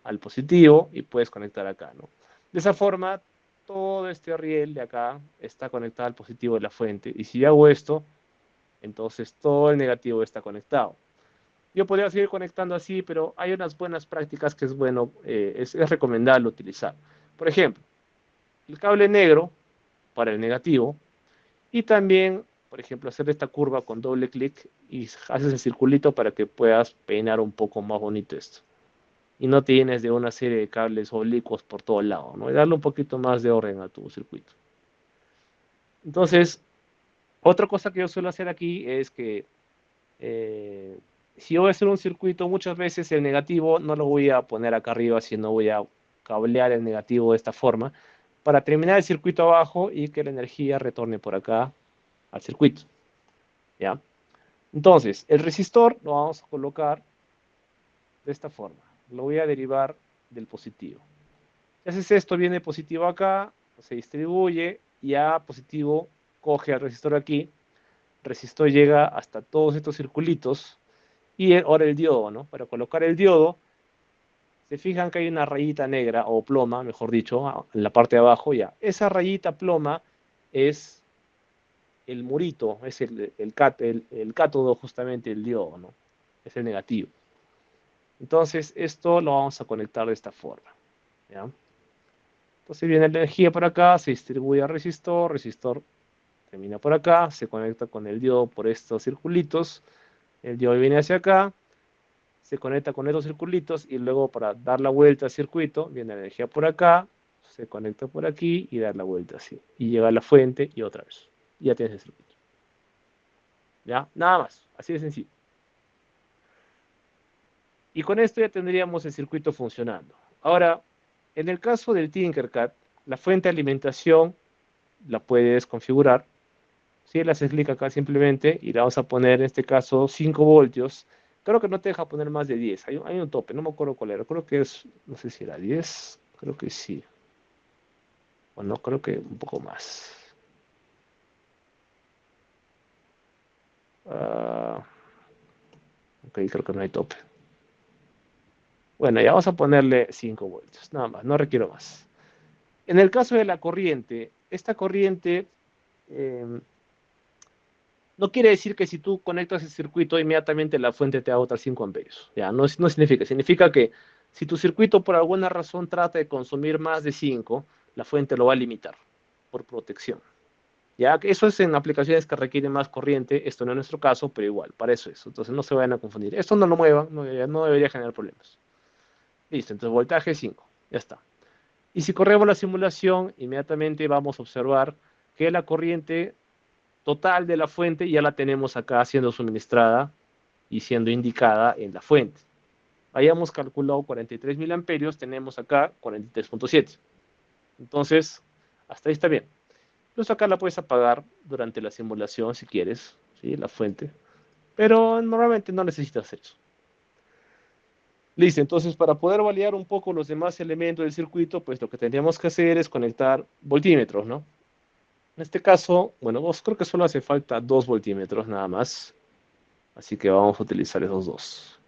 al positivo y puedes conectar acá, ¿no? De esa forma, todo este riel de acá está conectado al positivo de la fuente, y si hago esto, entonces todo el negativo está conectado. Yo podría seguir conectando así, pero hay unas buenas prácticas que es bueno, es recomendable utilizar. Por ejemplo, el cable negro para el negativo y también, por ejemplo, hacer esta curva con doble clic y haces el circulito para que puedas peinar un poco más bonito esto. Y no tienes de una serie de cables oblicuos por todo el lado, ¿no? Y darle un poquito más de orden a tu circuito. Entonces, otra cosa que yo suelo hacer aquí es que eh, si yo voy a hacer un circuito, muchas veces el negativo no lo voy a poner acá arriba, sino voy a cablear el negativo de esta forma para terminar el circuito abajo y que la energía retorne por acá al circuito. ¿Ya? Entonces, el resistor lo vamos a colocar de esta forma. Lo voy a derivar del positivo. Si haces esto, viene positivo acá, se distribuye, y A positivo coge al resistor aquí, el resistor llega hasta todos estos circulitos, y ahora el diodo, ¿no? Para colocar el diodo, se fijan que hay una rayita negra, o ploma, mejor dicho, en la parte de abajo, ya. Esa rayita ploma es el murito, es el cátodo justamente, el diodo, ¿no? Es el negativo. Entonces, esto lo vamos a conectar de esta forma, ¿ya? Entonces viene la energía por acá, se distribuye al resistor, resistor termina por acá, se conecta con el diodo por estos circulitos, el diodo viene hacia acá, se conecta con estos circulitos y luego para dar la vuelta al circuito, viene la energía por acá, se conecta por aquí y dar la vuelta así. Y llega a la fuente y otra vez. Y ya tienes el circuito. ¿Ya? Nada más, así de sencillo. Y con esto ya tendríamos el circuito funcionando. Ahora, en el caso del Tinkercad, la fuente de alimentación la puedes configurar. Si le haces clic acá simplemente y le vamos a poner en este caso 5 voltios. Creo que no te deja poner más de 10. Hay un tope, no me acuerdo cuál era. Creo que es, no sé si era 10. Creo que sí. Bueno, creo que un poco más. Ok, creo que no hay tope. Bueno, ya vamos a ponerle 5 voltios, nada más, no requiero más. En el caso de la corriente, esta corriente no quiere decir que si tú conectas el circuito, inmediatamente la fuente te va a botar 5 amperios. Ya, no significa. Significa que si tu circuito por alguna razón trata de consumir más de 5, la fuente lo va a limitar por protección. Ya, eso es en aplicaciones que requieren más corriente, esto no es nuestro caso, pero igual, para eso es. Entonces no se vayan a confundir. Esto no lo muevan, no debería generar problemas. Listo, entonces voltaje 5, ya está. Y si corremos la simulación, inmediatamente vamos a observar que la corriente total de la fuente ya la tenemos acá siendo suministrada y siendo indicada en la fuente. Hayamos calculado 43 mil amperios, tenemos acá 43.7. Entonces, hasta ahí está bien. Incluso acá la puedes apagar durante la simulación si quieres, ¿sí? La fuente. Pero normalmente no necesitas hacer eso. Listo, entonces para poder validar un poco los demás elementos del circuito, pues lo que tendríamos que hacer es conectar voltímetros, ¿no? En este caso, bueno, creo que solo hace falta 2 voltímetros nada más. Así que vamos a utilizar esos dos.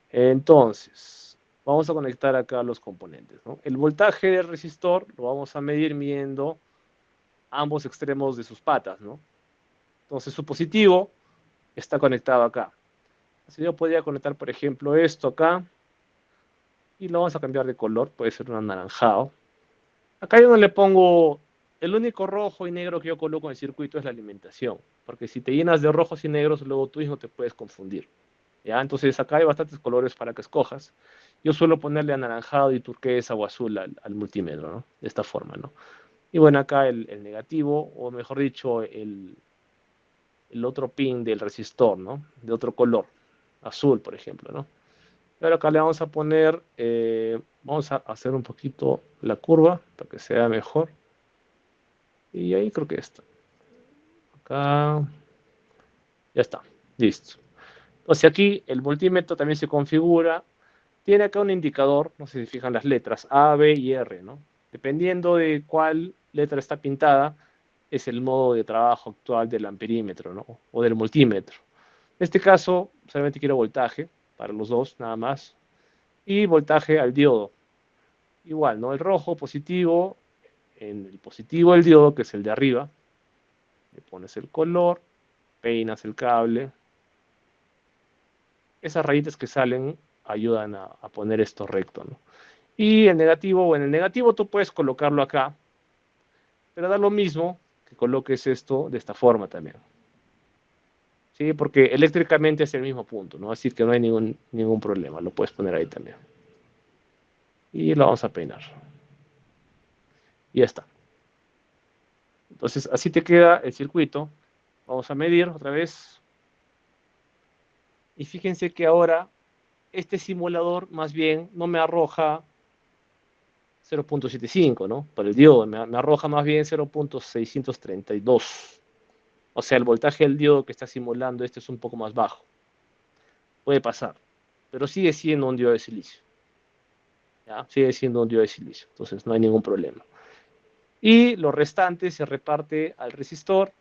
Entonces, vamos a conectar acá los componentes, ¿no? El voltaje del resistor lo vamos a medir midiendo ambos extremos de sus patas, ¿no? Entonces, su positivo está conectado acá. Así yo podría conectar, por ejemplo, esto acá. Y lo vamos a cambiar de color, puede ser un anaranjado. Acá yo no le pongo, el único rojo y negro que yo coloco en el circuito es la alimentación, porque si te llenas de rojos y negros, luego tú mismo te puedes confundir. ¿Ya? Entonces acá hay bastantes colores para que escojas. Yo suelo ponerle anaranjado y turquesa o azul al multímetro, ¿no? De esta forma, ¿no? Y bueno, acá el negativo, o mejor dicho, el otro pin del resistor, ¿no? De otro color, azul, por ejemplo, ¿no? Pero acá le vamos a poner, vamos a hacer un poquito la curva para que sea mejor. Y ahí creo que está. Acá, ya está, listo. Entonces aquí el multímetro también se configura. Tiene acá un indicador, no sé si fijan las letras, A, B y R, ¿no? Dependiendo de cuál letra está pintada, es el modo de trabajo actual del amperímetro, ¿no? O del multímetro. En este caso, solamente quiero voltaje para los dos, nada más. Y voltaje al diodo. Igual, ¿no? El rojo positivo, en el positivo del diodo, que es el de arriba, le pones el color, peinas el cable. Esas rayitas que salen ayudan a poner esto recto, ¿no? Y el negativo, bueno, el negativo tú puedes colocarlo acá, pero da lo mismo que coloques esto de esta forma también. ¿Sí? Porque eléctricamente es el mismo punto, ¿no? Así que no hay ningún problema, lo puedes poner ahí también. Y lo vamos a peinar. Y ya está. Entonces, así te queda el circuito. Vamos a medir otra vez. Y fíjense que ahora este simulador más bien no me arroja 0.75, ¿no? Por el diodo, me arroja más bien 0.632. O sea, el voltaje del diodo que está simulando este es un poco más bajo. Puede pasar, pero sigue siendo un diodo de silicio. ¿Ya? Sigue siendo un diodo de silicio, entonces no hay ningún problema. Y lo restante se reparte al resistor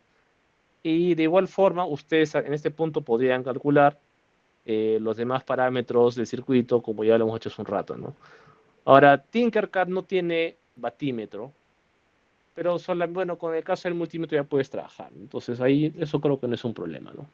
y de igual forma ustedes en este punto podrían calcular los demás parámetros del circuito como ya lo hemos hecho hace un rato, ¿no? Ahora, Tinkercad no tiene batímetro, pero bueno, con el caso del multímetro ya puedes trabajar. Entonces ahí eso creo que no es un problema, ¿no?